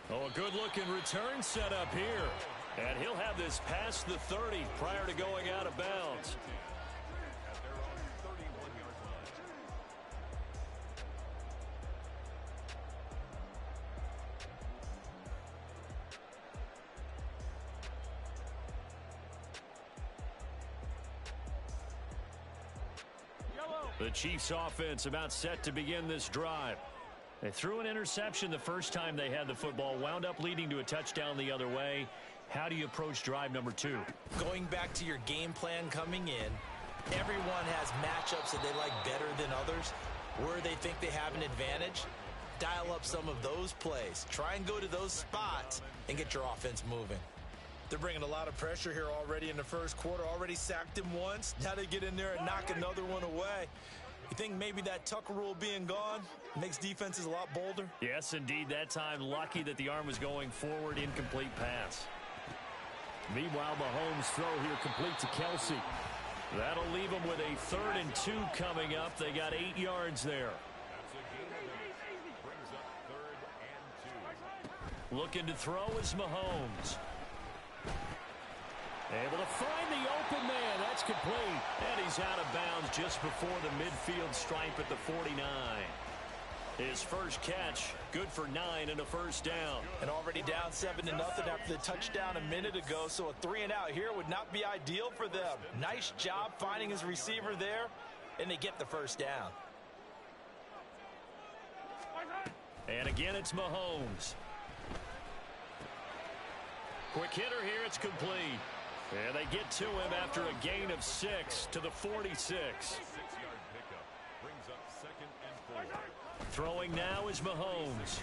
Oh, a good-looking return set up here. And he'll have this past the 30 prior to going out of bounds. The Chiefs offense about set to begin this drive. They threw an interception the first time they had the football, wound up leading to a touchdown the other way. How do you approach drive number 2? Going back to your game plan coming in, everyone has matchups that they like better than others. Where they think they have an advantage, dial up some of those plays. Try and go to those spots and get your offense moving. They're bringing a lot of pressure here already in the first quarter. Already sacked him once. Now they get in there and knock another one away. You think maybe that Tucker rule being gone makes defenses a lot bolder? Yes, indeed. That time, lucky that the arm was going forward. Incomplete pass. Meanwhile, Mahomes' throw here complete to Kelce. That'll leave them with a 3rd and 2 coming up. They got 8 yards there. Looking to throw is Mahomes. Able to find the open man. That's complete. And he's out of bounds just before the midfield stripe at the 49. His first catch, good for 9 and a first down. And already down 7-0 after the touchdown a minute ago, so a 3-and-out here would not be ideal for them. Nice job finding his receiver there, and they get the first down. And again, it's Mahomes. Quick hitter here, it's complete. And they get to him after a gain of 6 to the 46. 6-yard pickup brings up 2nd and 4. Throwing now is Mahomes.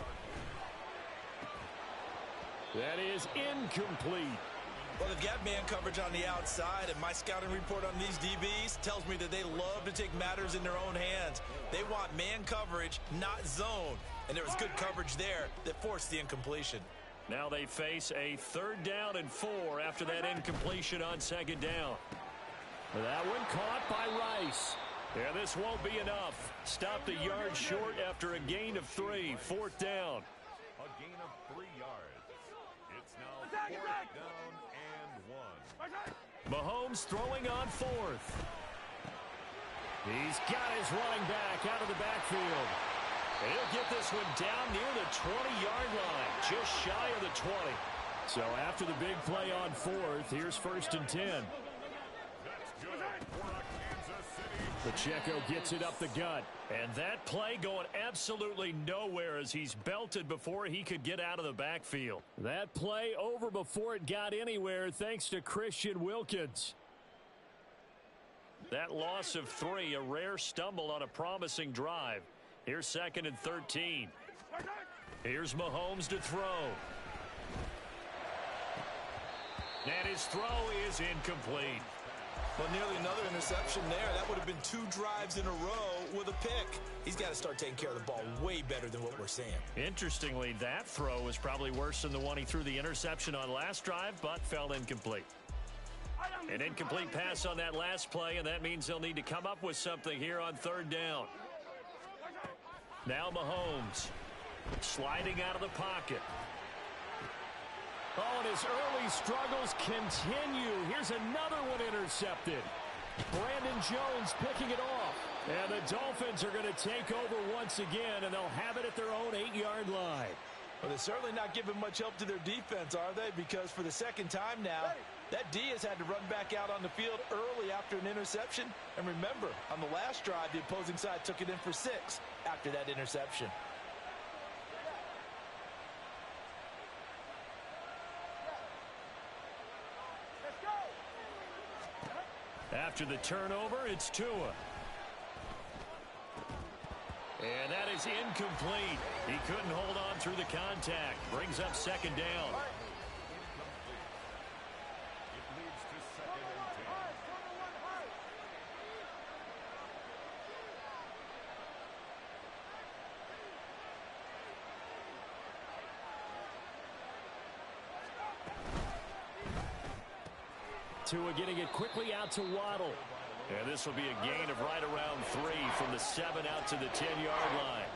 That is incomplete. Well, they've got man coverage on the outside, and my scouting report on these DBs tells me that they love to take matters in their own hands. They want man coverage, not zone. And there was good coverage there that forced the incompletion. Now they face a 3rd down and 4 after that incompletion on 2nd down. That one caught by Rice. Yeah, this won't be enough. Stopped a yard short after a gain of 3. 4th down. A gain of 3 yards. It's now 4th down and 1. Mahomes throwing on 4th. He's got his running back out of the backfield. And he'll get this one down near the 20-yard line, just shy of the 20. So after the big play on 4th, here's 1st and 10. That's good for a Kansas City. Pacheco gets it up the gut. And that play going absolutely nowhere as he's belted before he could get out of the backfield. That play over before it got anywhere thanks to Christian Wilkins. That loss of 3, a rare stumble on a promising drive. Here's 2nd and 13. Here's Mahomes to throw. And his throw is incomplete. Well, nearly another interception there. That would have been 2 drives in a row with a pick. He's got to start taking care of the ball way better than what we're seeing. Interestingly, that throw was probably worse than the one he threw the interception on last drive, but fell incomplete. An incomplete pass on that last play, and that means they'll need to come up with something here on 3rd down. Now Mahomes sliding out of the pocket. Oh, and his early struggles continue. Here's another one intercepted. Brandon Jones picking it off. And the Dolphins are going to take over once again, and they'll have it at their own 8-yard line. Well, they're certainly not giving much help to their defense, are they? Because for the 2nd time now, that D has had to run back out on the field early after an interception. And remember, on the last drive, the opposing side took it in for 6 after that interception. After the turnover, it's Tua. And that is incomplete. He couldn't hold on through the contact. Brings up 2nd down. It leads to 2nd and 10. Tua getting it quickly out to Waddle. And this will be a gain of right around 3 from the 7 out to the 10-yard line.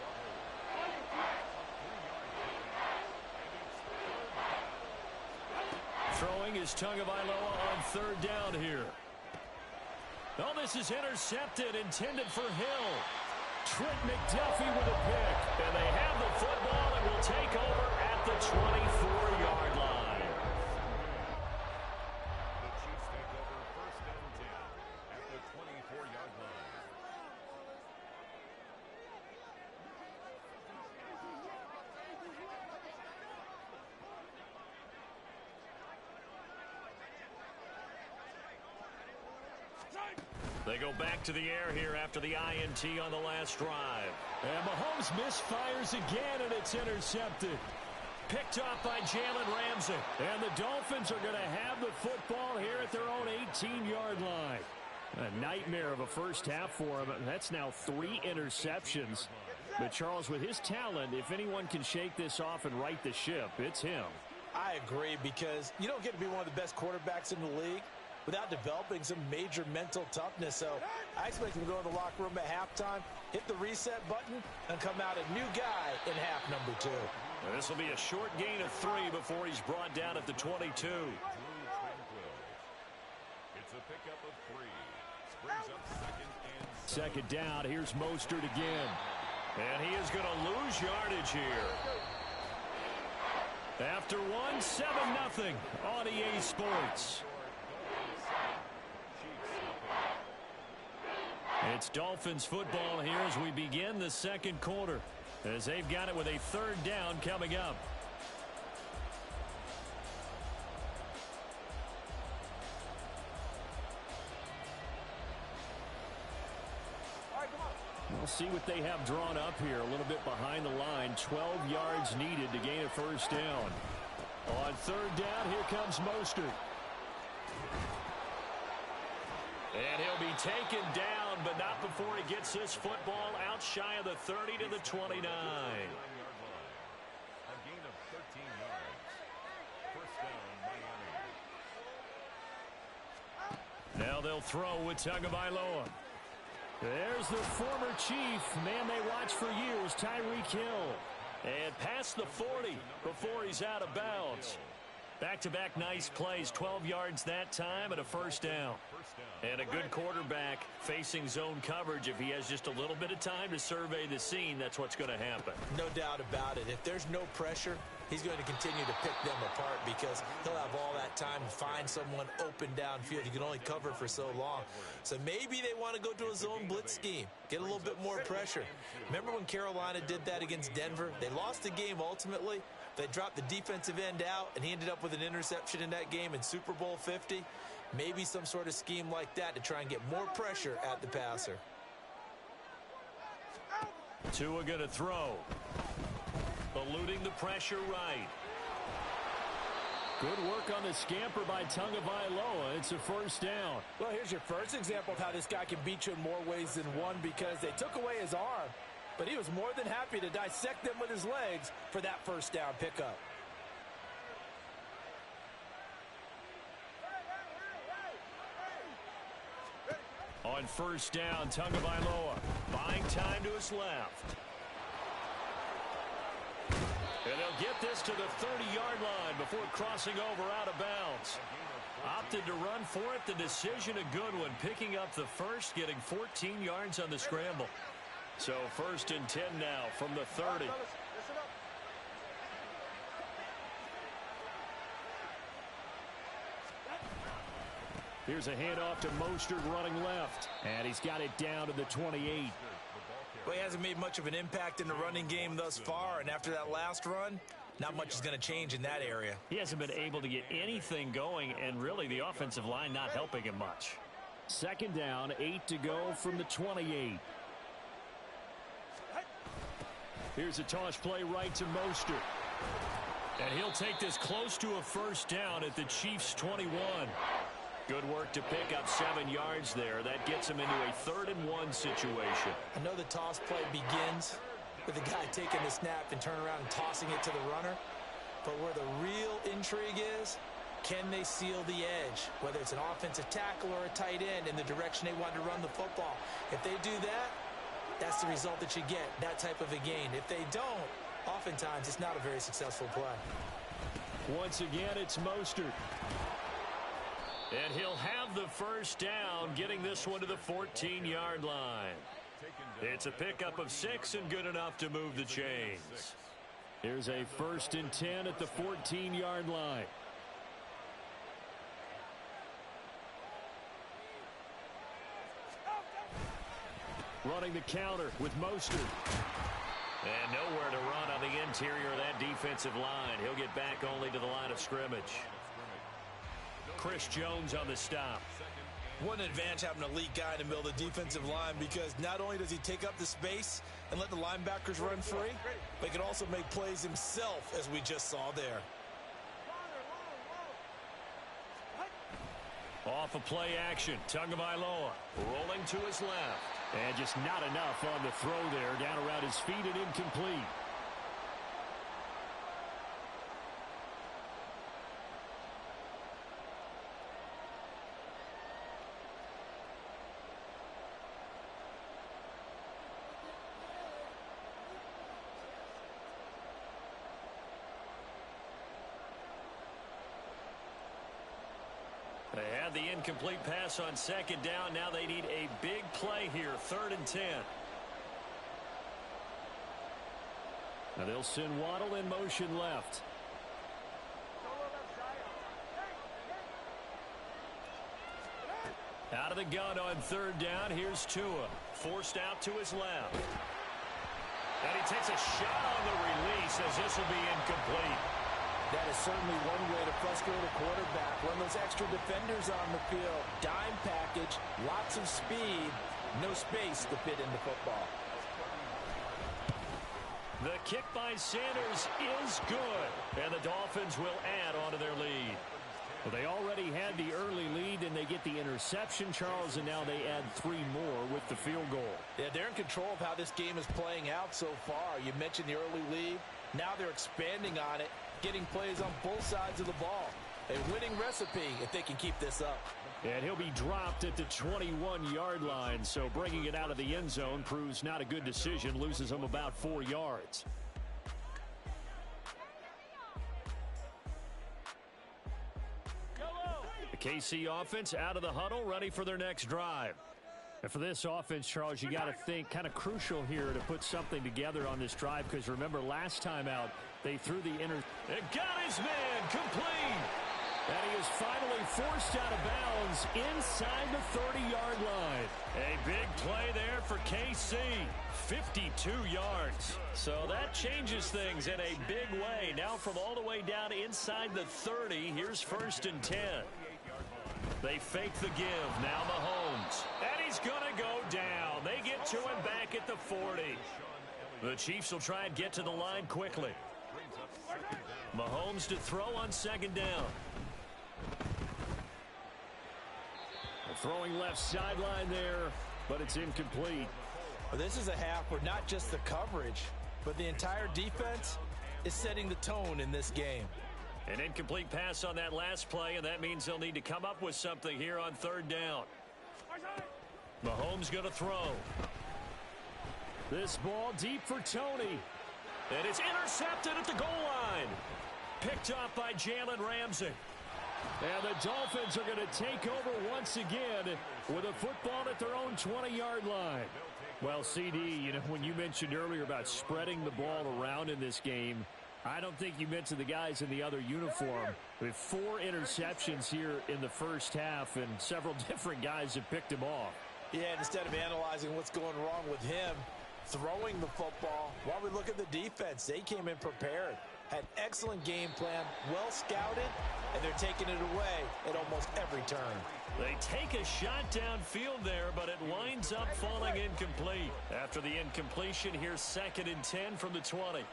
Throwing is Tagovailoa on 3rd down here. Oh, this is intercepted, intended for Hill. Trent McDuffie with a pick. And they have the football and will take over at the 24-yard line. They go back to the air here after the INT on the last drive. And Mahomes misfires again, and it's intercepted. Picked off by Jalen Ramsey. And the Dolphins are going to have the football here at their own 18-yard line. A nightmare of a first half for him. That's now 3 interceptions. But, Charles, with his talent, if anyone can shake this off and right the ship, it's him. I agree, because you don't get to be one of the best quarterbacks in the league without developing some major mental toughness. So I expect him to go in the locker room at halftime, hit the reset button, and come out a new guy in half number 2. And this will be a short gain of 3 before he's brought down at the 22. It's a pickup of 3. Brings up 2nd and 7. 2nd down. Here's Mostert again. And he is going to lose yardage here. After one, 7-0 on EA Sports. It's Dolphins football here as we begin the second quarter, as they've got it with a third down coming up. We'll see what they have drawn up here. A little bit behind the line. 12 yards needed to gain a first down. On third down, here comes Mostert. And he'll be taken down, but not before he gets this football out shy of the 30 to the 29. A gain of 13 yards. First down, Miami. Now they'll throw with Tagovailoa. There's the former Chief, man they watched for years, Tyreek Hill. And past the 40 before he's out of bounds. Back-to-back nice plays, 12 yards that time and a first down. And a good quarterback facing zone coverage. If he has just a little bit of time to survey the scene, that's what's going to happen. No doubt about it. If there's no pressure, he's going to continue to pick them apart because he'll have all that time to find someone open downfield. You can only cover for so long. So maybe they want to go to a zone blitz scheme, get a little bit more pressure. Remember when Carolina did that against Denver? They lost the game ultimately. They dropped the defensive end out, and he ended up with an interception in that game in Super Bowl 50. Maybe some sort of scheme like that to try and get more pressure at the passer. Tua going to throw. Eluding the pressure right. Good work on the scamper by Tagovailoa. It's a first down. Well, here's your first example of how this guy can beat you in more ways than one because they took away his arm. But he was more than happy to dissect them with his legs for that first down pickup. On first down, Tagovailoa buying time to his left. And they'll get this to the 30-yard line before crossing over out of bounds. Opted to run for it. The decision a good one. Picking up the first, getting 14 yards on the scramble. So first and 10 now from the 30. Here's a handoff to Mostert running left. And he's got it down to the 28. Well, he hasn't made much of an impact in the running game thus far. And after that last run, not much is going to change in that area. He hasn't been able to get anything going. And really the offensive line not helping him much. Second down, 8 to go from the 28. Here's a toss play right to Mostert. And he'll take this close to a first down at the Chiefs' 21. Good work to pick up 7 yards there. That gets him into a 3rd and 1 situation. I know the toss play begins with the guy taking the snap and turning around and tossing it to the runner. But where the real intrigue is, can they seal the edge? Whether it's an offensive tackle or a tight end in the direction they want to run the football. If they do that, that's the result that you get, that type of a gain. If they don't, oftentimes it's not a very successful play. Once again, it's Mostert. And he'll have the first down, getting this one to the 14-yard line. It's a pickup of 6 and good enough to move the chains. Here's a first and 10 at the 14-yard line. Running the counter with Mostert. And nowhere to run on the interior of that defensive line. He'll get back only to the line of scrimmage. Chris Jones on the stop. What an advantage having an elite guy in the middle of the defensive line because not only does he take up the space and let the linebackers run free, but he can also make plays himself, as we just saw there. Off of play action, Tagovailoa rolling to his left. And just not enough on the throw there. Down around his feet and incomplete. They had the incomplete pass on second down. Now they need a big play here, 3rd and 10. Now they'll send Waddle in motion left. Out of the gun on third down. Here's Tua. Forced out to his left. And he takes a shot on the release as this will be incomplete. That is certainly one way to frustrate a quarterback. Run those extra defenders on the field. Dime package, lots of speed, no space to fit in the football. The kick by Sanders is good. And the Dolphins will add on to their lead. Well, they already had the early lead, and they get the interception, Charles, and now they add 3 more with the field goal. Yeah, they're in control of how this game is playing out so far. You mentioned the early lead. Now they're expanding on it, getting plays on both sides of the ball. A winning recipe if they can keep this up. And he'll be dropped at the 21-yard line, so bringing it out of the end zone proves not a good decision, loses him about 4 yards. The KC offense out of the huddle, ready for their next drive. And for this offense, Charles, you got to think kind of crucial here to put something together on this drive, because remember last time out they threw the It got his man complete. And he is finally forced out of bounds inside the 30-yard line. A big play there for KC. 52 yards. So that changes things in a big way. Now from all the way down inside the 30, here's 1st and 10. They fake the give. Now Mahomes. And he's going to go down. They get to him back at the 40. The Chiefs will try and get to the line quickly. Mahomes to throw on 2nd down. Throwing left sideline there, but it's incomplete. Well, this is a half where not just the coverage, but the entire defense is setting the tone in this game. An incomplete pass on that last play, and that means they'll need to come up with something here on 3rd down. Mahomes going to throw. This ball deep for Tony. And it's intercepted at the goal line. Picked off by Jalen Ramsey. And the Dolphins are going to take over once again with a football at their own 20-yard line. Well, CD, you know, when you mentioned earlier about spreading the ball around in this game, I don't think you mentioned the guys in the other uniform. With 4 interceptions here in the first half, and several different guys have picked him off. Yeah, and instead of analyzing what's going wrong with him, throwing the football, while we look at the defense, they came in prepared. Had excellent game plan, well scouted, and they're taking it away at almost every turn. They take a shot downfield there, but it winds up falling incomplete. After the incompletion, here's 2nd and 10 from the 20.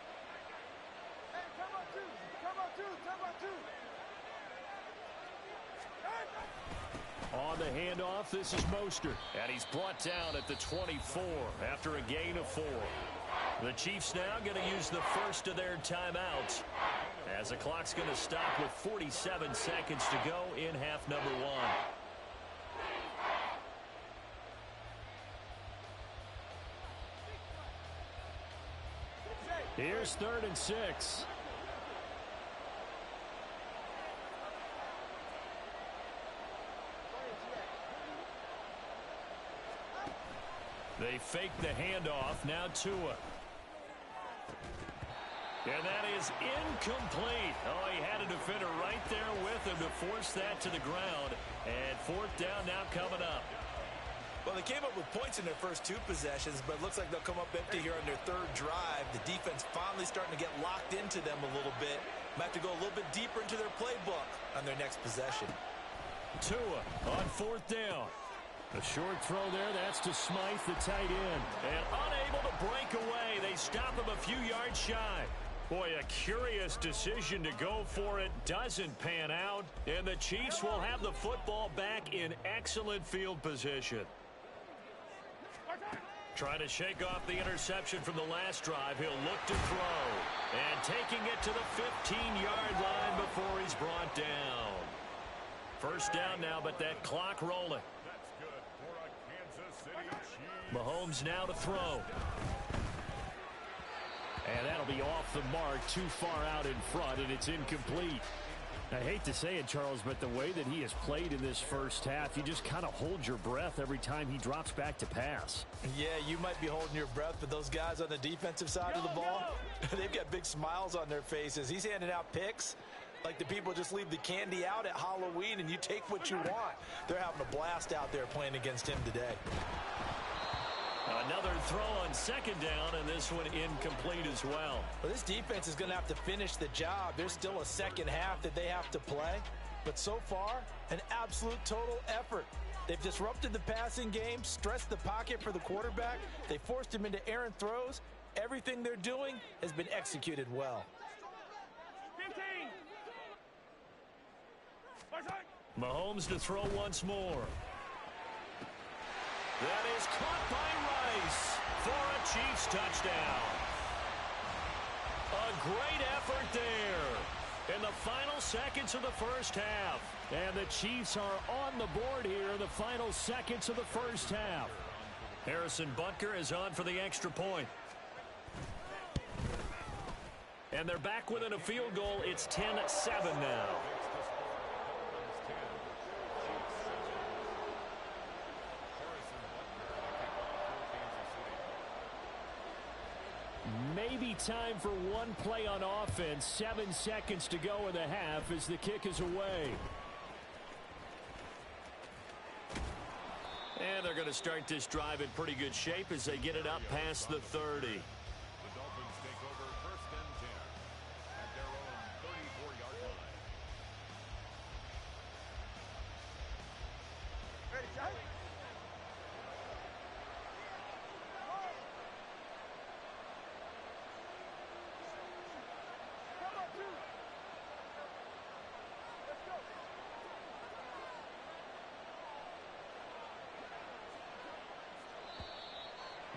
On the handoff, this is Mostert. And he's brought down at the 24 after a gain of 4. The Chiefs now going to use the first of their timeouts, as the clock's going to stop with 47 seconds to go in half number 1. Here's 3rd and 6. They fake the handoff. Now Tua. And that is incomplete. Oh, he had a defender right there with him to force that to the ground. And 4th down now coming up. Well, they came up with points in their first 2 possessions, but it looks like they'll come up empty here on their 3rd drive. The defense finally starting to get locked into them a little bit. Might have to go a little bit deeper into their playbook on their next possession. Tua on 4th down. A short throw there. That's to Smythe, the tight end. And unable to break away. They stop him a few yards shy. Boy, a curious decision to go for it. Doesn't pan out. And the Chiefs will have the football back in excellent field position. Trying to shake off the interception from the last drive. He'll look to throw. And taking it to the 15-yard line before he's brought down. 1st down now, but that clock rolling. Mahomes now to throw. And that'll be off the mark, too far out in front, and it's incomplete. I hate to say it, Charles, but the way that he has played in this first half, you just kind of hold your breath every time he drops back to pass. Yeah, you might be holding your breath, but those guys on the defensive side of the ball, they've got big smiles on their faces. He's handing out picks like the people just leave the candy out at Halloween and you take what you want. They're having a blast out there playing against him today. Another throw on second down, and this one incomplete as well. Well, this defense is going to have to finish the job. There's still a second half that they have to play. But so far, an absolute total effort. They've disrupted the passing game, stressed the pocket for the quarterback. They forced him into errant throws. Everything they're doing has been executed well. 15. Mahomes to throw once more. That is caught by Rice for a Chiefs touchdown. A great effort there in the final seconds of the first half. And the Chiefs are on the board here in the final seconds of the first half. Harrison Butker is on for the extra point. And they're back within a field goal. It's 10-7 now. Maybe time for one play on offense. 7 seconds to go in the half as the kick is away. And they're going to start this drive in pretty good shape as they get it up past the 30. The Dolphins take over 1st and 10 at their own 34-yard line. Ready, Jack? Come on, 2. Let's go.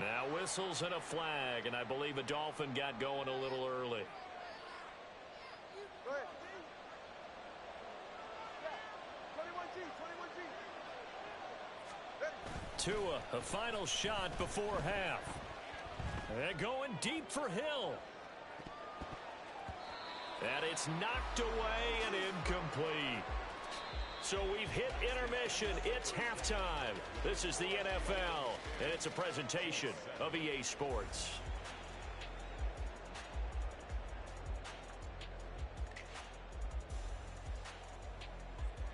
Now whistles and a flag, and I believe a Dolphin got going a little early. Go ahead. Yeah. 21G, 21G. Ready. Tua, a final shot before half. And going deep for Hill. And it's knocked away and incomplete. So we've hit intermission. It's halftime. This is the NFL, and it's a presentation of EA Sports.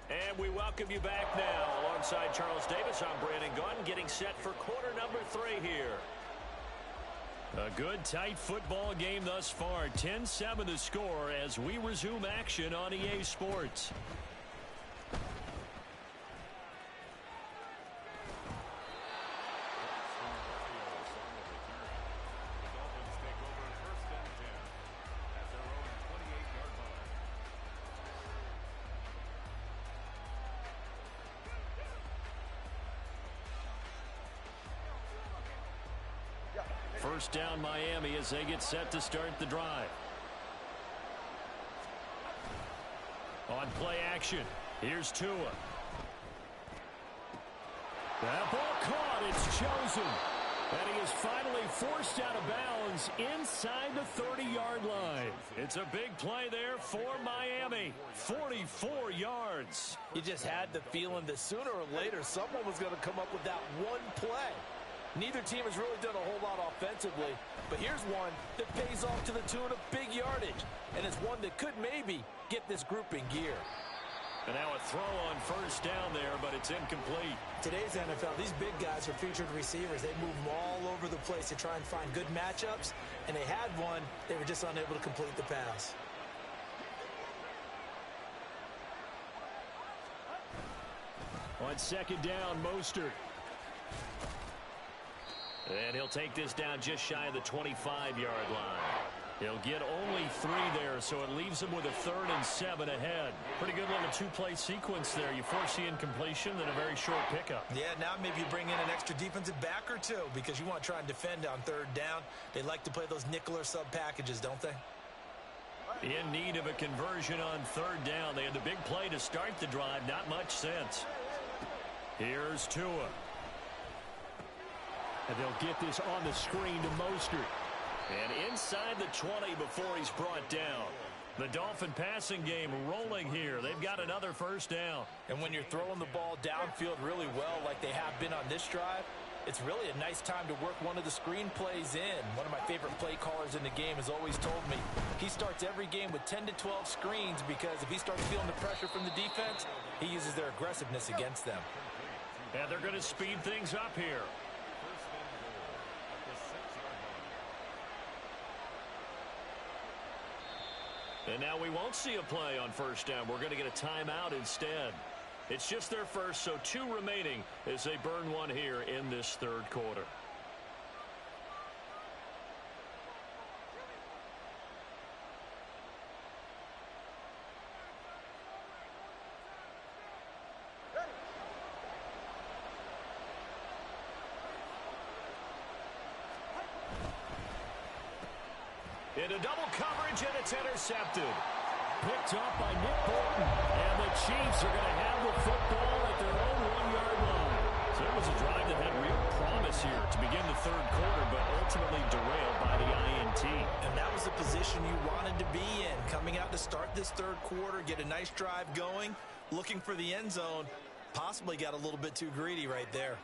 And we welcome you back now. Alongside Charles Davis, I'm Brandon Gunn, getting set for quarter number 3 here. A good, tight football game thus far. 10-7 the score as we resume action on EA Sports. First down Miami as they get set to start the drive. On play action, here's Tua. That ball caught, it's chosen. And he is finally forced out of bounds inside the 30-yard line. It's a big play there for Miami. 44 yards. You just had the feeling that sooner or later someone was going to come up with that one play. Neither team has really done a whole lot offensively, but here's one that pays off to the tune of big yardage, and it's one that could maybe get this group in gear. And now a throw on first down there, but it's incomplete. Today's NFL, these big guys are featured receivers. They move them all over the place to try and find good matchups, and they had one. They were just unable to complete the pass. On second down, Mostert. And he'll take this down just shy of the 25-yard line. He'll get only 3 there, so it leaves him with a 3rd and 7 ahead. Pretty good little 2-play sequence there. You force the incompletion, then a very short pickup. Yeah, now maybe you bring in an extra defensive back or two because you want to try and defend on 3rd down. They like to play those nickel or sub packages, don't they? In need of a conversion on 3rd down. They had the big play to start the drive. Not much sense. Here's Tua. And they'll get this on the screen to Mostert. And inside the 20 before he's brought down. The Dolphin passing game rolling here. They've got another first down. And when you're throwing the ball downfield really well like they have been on this drive, it's really a nice time to work one of the screen plays in. One of my favorite play callers in the game has always told me he starts every game with 10 to 12 screens because if he starts feeling the pressure from the defense, he uses their aggressiveness against them. And they're going to speed things up here. And now we won't see a play on first down. We're going to get a timeout instead. It's just their first, so 2 remaining as they burn one here in this third quarter. Into double coverage, and it's intercepted. Picked up by Nick Bolton. And the Chiefs are going to have the football at their own 1-yard line. So it was a drive that had real promise here to begin the third quarter, but ultimately derailed by the INT. And that was the position you wanted to be in. Coming out to start this third quarter, get a nice drive going, looking for the end zone. Possibly got a little bit too greedy right there.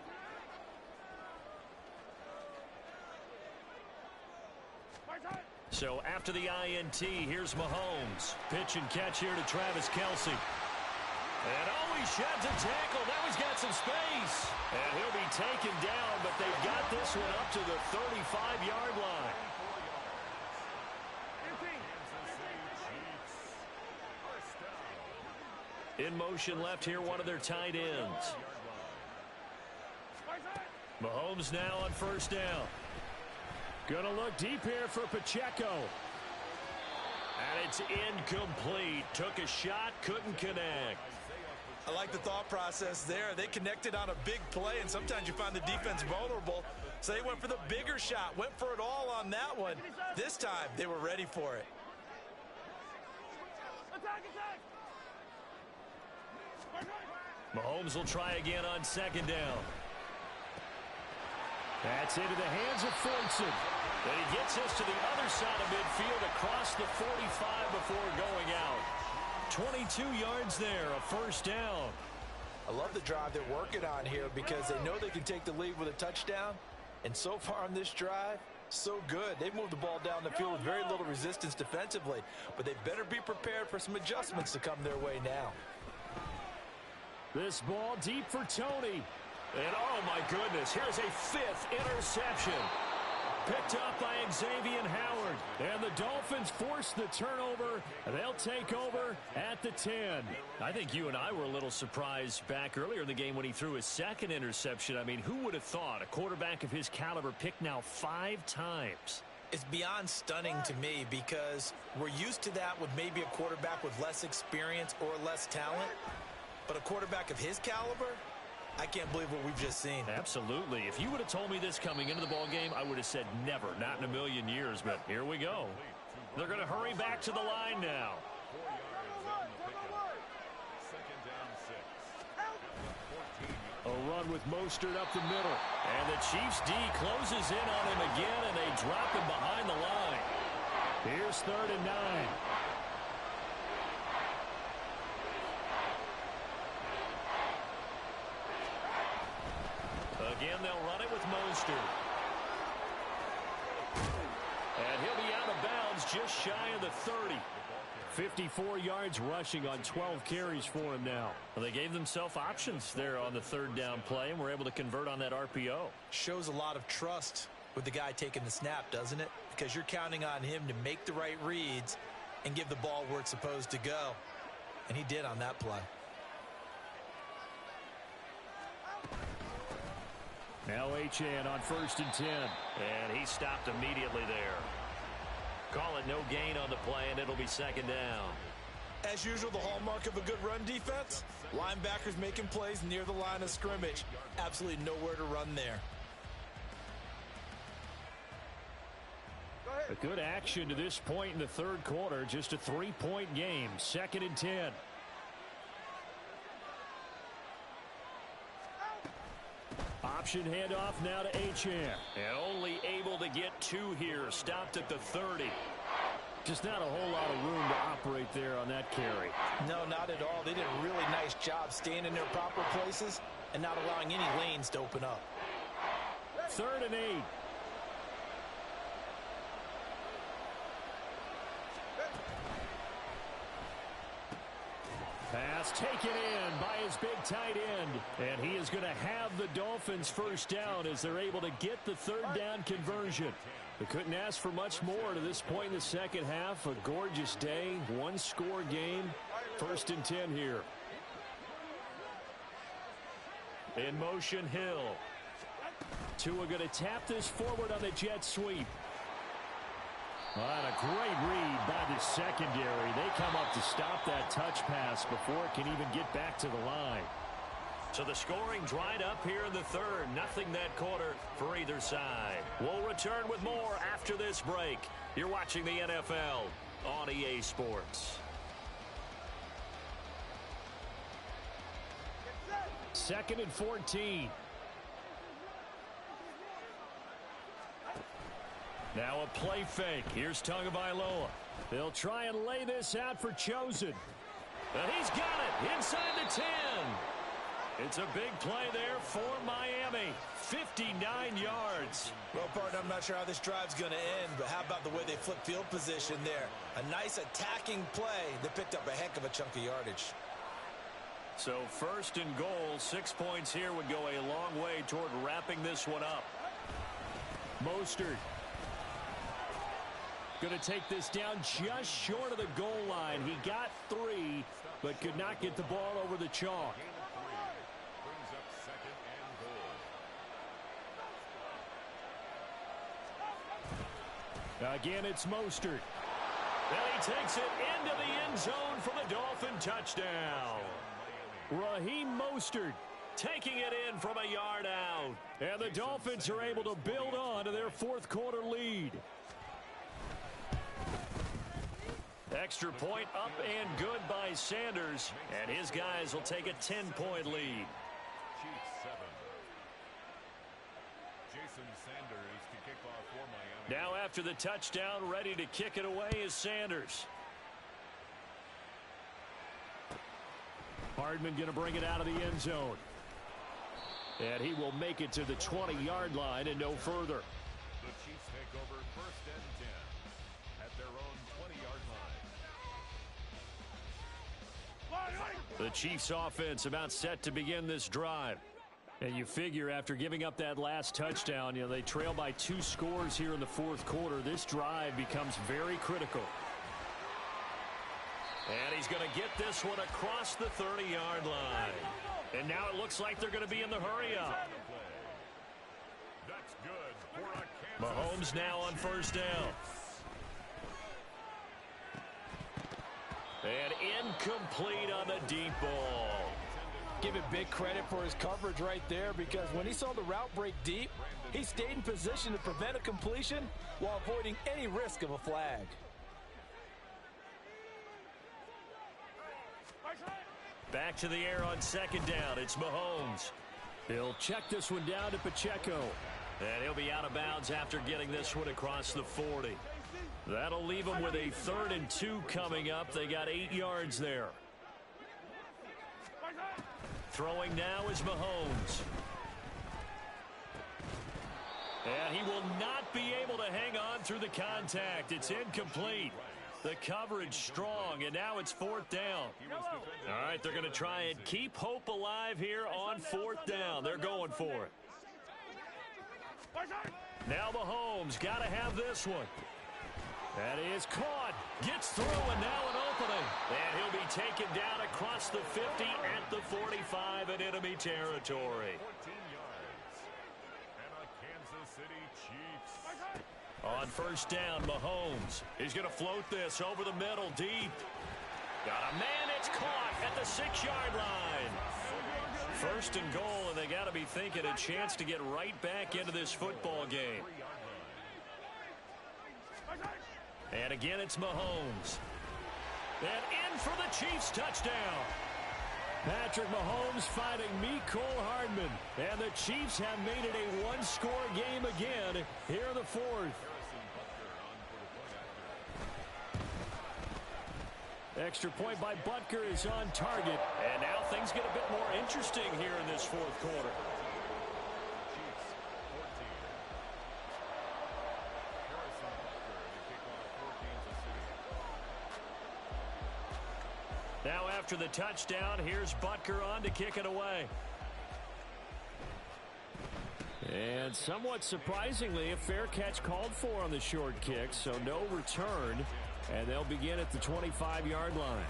So after the INT, here's Mahomes. Pitch and catch here to Travis Kelce. And he sheds a tackle. Now he's got some space. And he'll be taken down, but they've got this one up to the 35-yard line. In motion left here, one of their tight ends. Mahomes now on first down. Going to look deep here for Pacheco. And it's incomplete. Took a shot, couldn't connect. I like the thought process there. They connected on a big play, and sometimes you find the defense vulnerable. So they went for the bigger shot, went for it all on that one. This time, they were ready for it. Mahomes will try again on second down. That's into the hands of Fortson. And he gets us to the other side of midfield across the 45 before going out. 22 yards there, a first down. I love the drive they're working on here because they know they can take the lead with a touchdown. And so far on this drive, so good. They've moved the ball down the field with very little resistance defensively. But they better be prepared for some adjustments to come their way now. This ball deep for Tony. And oh my goodness, here's a 5th interception. Picked up by Xavier Howard. And the Dolphins force the turnover. They'll take over at the 10. I think you and I were a little surprised back earlier in the game when he threw his 2nd interception. I mean, who would have thought a quarterback of his caliber picked now 5 times? It's beyond stunning to me because we're used to that with maybe a quarterback with less experience or less talent. But a quarterback of his caliber, I can't believe what we've just seen. Absolutely. If you would have told me this coming into the ball game, I would have said never, not in a million years. But here we go. They're going to hurry back to the line now. A run with Mostert up the middle. And the Chiefs D closes in on him again, and they drop him behind the line. Here's 3rd and 9. Again, they'll run it with Mostert. And he'll be out of bounds just shy of the 30. 54 yards rushing on 12 carries for him now. Well, they gave themselves options there on the 3rd down play, and were able to convert on that RPO. Shows a lot of trust with the guy taking the snap, doesn't it? Because you're counting on him to make the right reads and give the ball where it's supposed to go. And he did on that play. Now Achane on 1st and 10. And he stopped immediately there. Call it no gain on the play, and it'll be 2nd down. As usual, the hallmark of a good run defense, linebackers making plays near the line of scrimmage. Absolutely nowhere to run there. A good action to this point in the 3rd quarter. Just a 3-point game. 2nd and 10. Option handoff now to Achane. And only able to get 2 here. Stopped at the 30. Just not a whole lot of room to operate there on that carry. No, not at all. They did a really nice job staying in their proper places and not allowing any lanes to open up. 3rd and 8. Pass taken in by his big tight end. And he is going to have the Dolphins first down as they're able to get the 3rd down conversion. They couldn't ask for much more to this point in the second half. A gorgeous day, one-score game. 1st and 10 here. In motion, Hill. Tua going to tap this forward on the jet sweep. And a great read by the secondary. They come up to stop that touch pass before it can even get back to the line. So the scoring dried up here in the 3rd. Nothing that quarter for either side. We'll return with more after this break. You're watching the NFL on EA Sports. 2nd and 14. Now a play fake. Here's Tagovailoa. They'll try and lay this out for Chosen. And he's got it inside the 10. It's a big play there for Miami. 59 yards. Well, partner, I'm not sure how this drive's going to end, but how about the way they flip field position there? A nice attacking play that picked up a heck of a chunk of yardage. So 1st and goal, 6 points here would go a long way toward wrapping this one up. Mostert going to take this down just short of the goal line. He got 3, but could not get the ball over the chalk. Brings up 2nd and goal. Again, it's Mostert. And he takes it into the end zone for the Dolphin touchdown. Raheem Mostert taking it in from a yard out. And the Dolphins are able to build on to their 4th quarter lead. Extra point up and good by Sanders. And his guys will take a 10-point lead. Chiefs 7. Jason Sanders to kick off for Miami. Now after the touchdown, ready to kick it away is Sanders. Hardman going to bring it out of the end zone. And he will make it to the 20-yard line and no further. The Chiefs take over 1st and 10 at their own 20-yard line. The Chiefs offense about set to begin this drive. And you figure after giving up that last touchdown, they trail by 2 scores here in the 4th quarter. This drive becomes very critical. And he's going to get this one across the 30-yard line. And now it looks like they're going to be in the hurry-up. That's good for a Mahomes now on 1st down. And incomplete on the deep ball. Give it big credit for his coverage right there, because when he saw the route break deep, he stayed in position to prevent a completion while avoiding any risk of a flag. Back to the air on 2nd down. It's Mahomes. He'll check this one down to Pacheco. And he'll be out of bounds after getting this one across the 40. That'll leave them with a 3rd and 2 coming up. They got 8 yards there. Throwing now is Mahomes. And he will not be able to hang on through the contact. It's incomplete. The coverage strong, and now it's 4th down. All right, they're going to try and keep hope alive here on 4th down. They're going for it. Now Mahomes got to have this one. That is caught. Gets through, and now an opening. And he'll be taken down across the 50 at the 45 in enemy territory. 14 yards. And a Kansas City Chiefs. On 1st down, Mahomes. He's going to float this over the middle, deep. Got a man, it's caught at the 6-yard line. 1st and goal, and they got to be thinking a chance to get right back into this football game. And again, it's Mahomes. And in for the Chiefs touchdown. Patrick Mahomes fighting Mecole Hardman. And the Chiefs have made it a one-score game again here in the 4th. Extra point by Butker is on target. And now things get a bit more interesting here in this fourth quarter. Chiefs 14. Harrison Butker to kick off for Kansas City. Now after the touchdown, here's Butker on to kick it away. And somewhat surprisingly, a fair catch called for on the short kick, so no return. And they'll begin at the 25-yard line.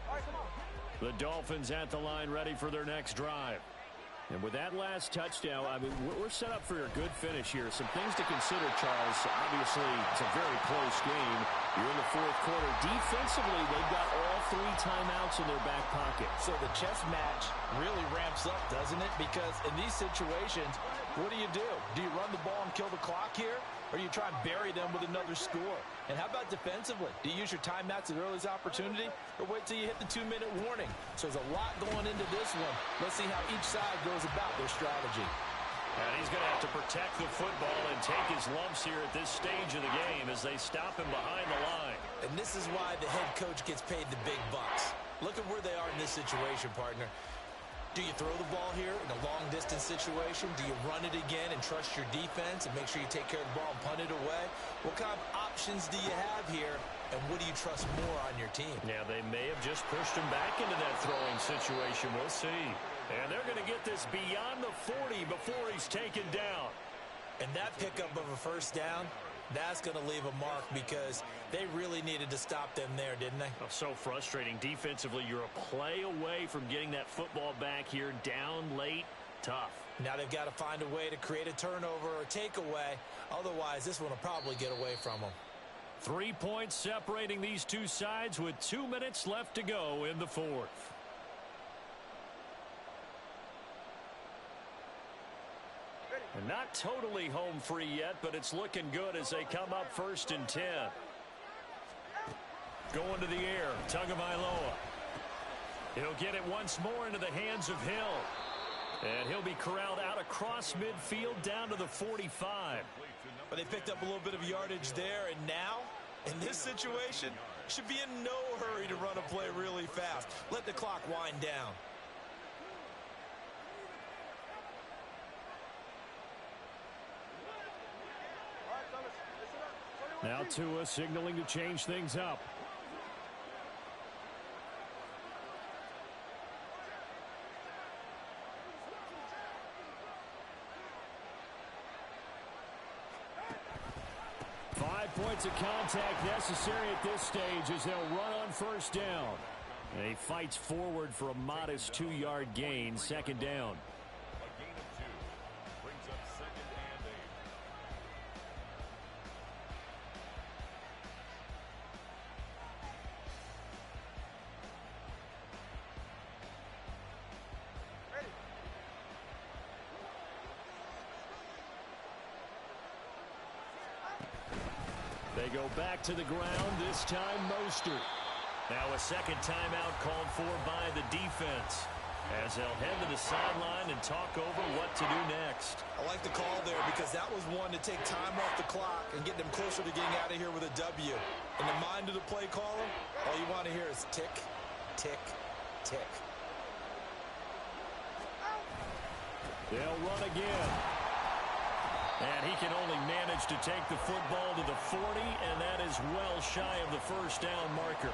All right, come on. The Dolphins at the line ready for their next drive. And with that last touchdown, I mean, we're set up for a good finish here. Some things to consider, Charles. Obviously, it's a very close game. You're in the fourth quarter. Defensively, they've got all 3 timeouts in their back pocket. So the chess match really ramps up, doesn't it? Because in these situations, what do? Do you run the ball and kill the clock here? Or do you try and bury them with another score? And how about defensively? Do you use your timeouts at the earliest opportunity? Or wait till you hit the 2-minute warning? So there's a lot going into this one. Let's see how each side goes about their strategy. And he's going to have to protect the football and take his lumps here at this stage of the game as they stop him behind the line. And this is why the head coach gets paid the big bucks. Look at where they are in this situation, partner. Do you throw the ball here in a long-distance situation? Do you run it again and trust your defense and make sure you take care of the ball and punt it away? What kind of options do you have here, and what do you trust more on your team? Yeah, they may have just pushed him back into that throwing situation. We'll see. And they're going to get this beyond the 40 before he's taken down. And that pickup of a first down, that's going to leave a mark because they really needed to stop them there, didn't they? Oh, so frustrating. Defensively, you're a play away from getting that football back here down late. Tough. Now they've got to find a way to create a turnover or takeaway. Otherwise, this one will probably get away from them. 3 points separating these two sides with 2 minutes left to go in the fourth. And not totally home free yet, but it's looking good as they come up 1st and 10. Going to the air, Tagovailoa. He'll get it once more into the hands of Hill. And he'll be corralled out across midfield down to the 45. But they picked up a little bit of yardage there, and now, in this situation, should be in no hurry to run a play really fast. Let the clock wind down. All right, fellas, listen up. 21 Now Tua signaling to change things up. Points of contact necessary at this stage as they'll run on first down. And he fights forward for a modest 2-yard gain, 2nd down. A gain of 2 brings up 2nd and 8. They go back to the ground, this time Mostert. Now a second timeout called for by the defense as they'll head to the sideline and talk over what to do next. I like the call there because that was one to take time off the clock and get them closer to getting out of here with a W. In the mind of the play caller, all you want to hear is tick, tick, tick. They'll run again. And he can only manage to take the football to the 40, and that is well shy of the first down marker.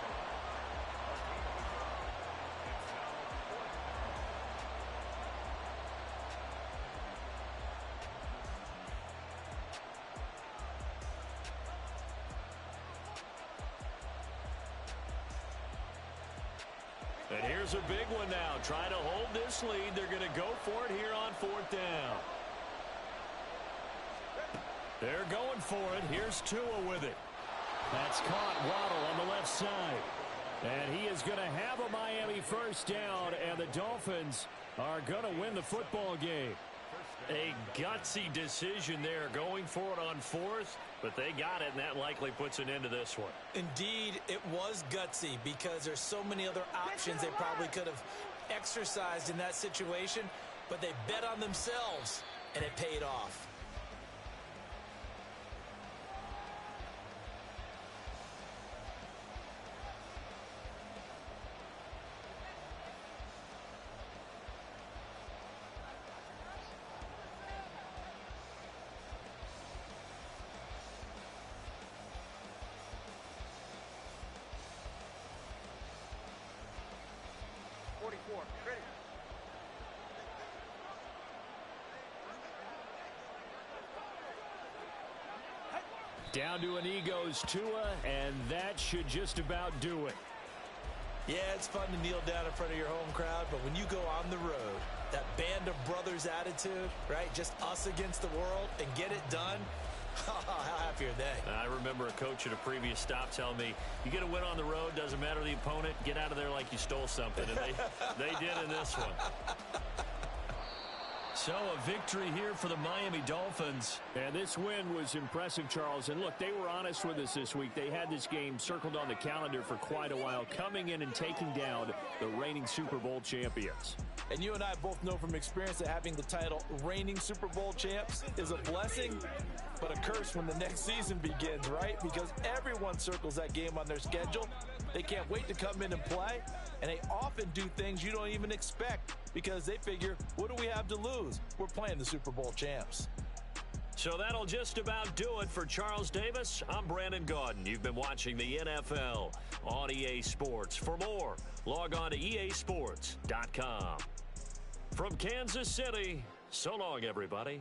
And here's a big one now. Trying to hold this lead. They're going to go for it here on 4th down. They're going for it. Here's Tua with it. That's caught. Waddle on the left side. And he is going to have a Miami first down, and the Dolphins are going to win the football game. A gutsy decision there, going for it on fourth, but they got it, and that likely puts an end to this one. Indeed, it was gutsy because there's so many other options they probably could have exercised in that situation, but they bet on themselves, and it paid off. Down to an goes Tua, and that should just about do it. Yeah, it's fun to kneel down in front of your home crowd, but when you go on the road, that band of brothers attitude, right? Just us against the world and get it done. How happy are they? I remember a coach at a previous stop telling me, you get a win on the road, doesn't matter the opponent, get out of there like you stole something. And they did in this one. So a victory here for the Miami Dolphins. And this win was impressive, Charles. And look, they were honest with us this week. They had this game circled on the calendar for quite a while, coming in and taking down the reigning Super Bowl champions. And you and I both know from experience that having the title reigning Super Bowl champs is a blessing, but a curse when the next season begins, right? Because everyone circles that game on their schedule. They can't wait to come in and play, and they often do things you don't even expect because they figure, what do we have to lose? We're playing the Super Bowl champs. So that'll just about do it for Charles Davis. I'm Brandon Gaudin. You've been watching the NFL on EA Sports. For more, log on to easports.com. From Kansas City, so long, everybody.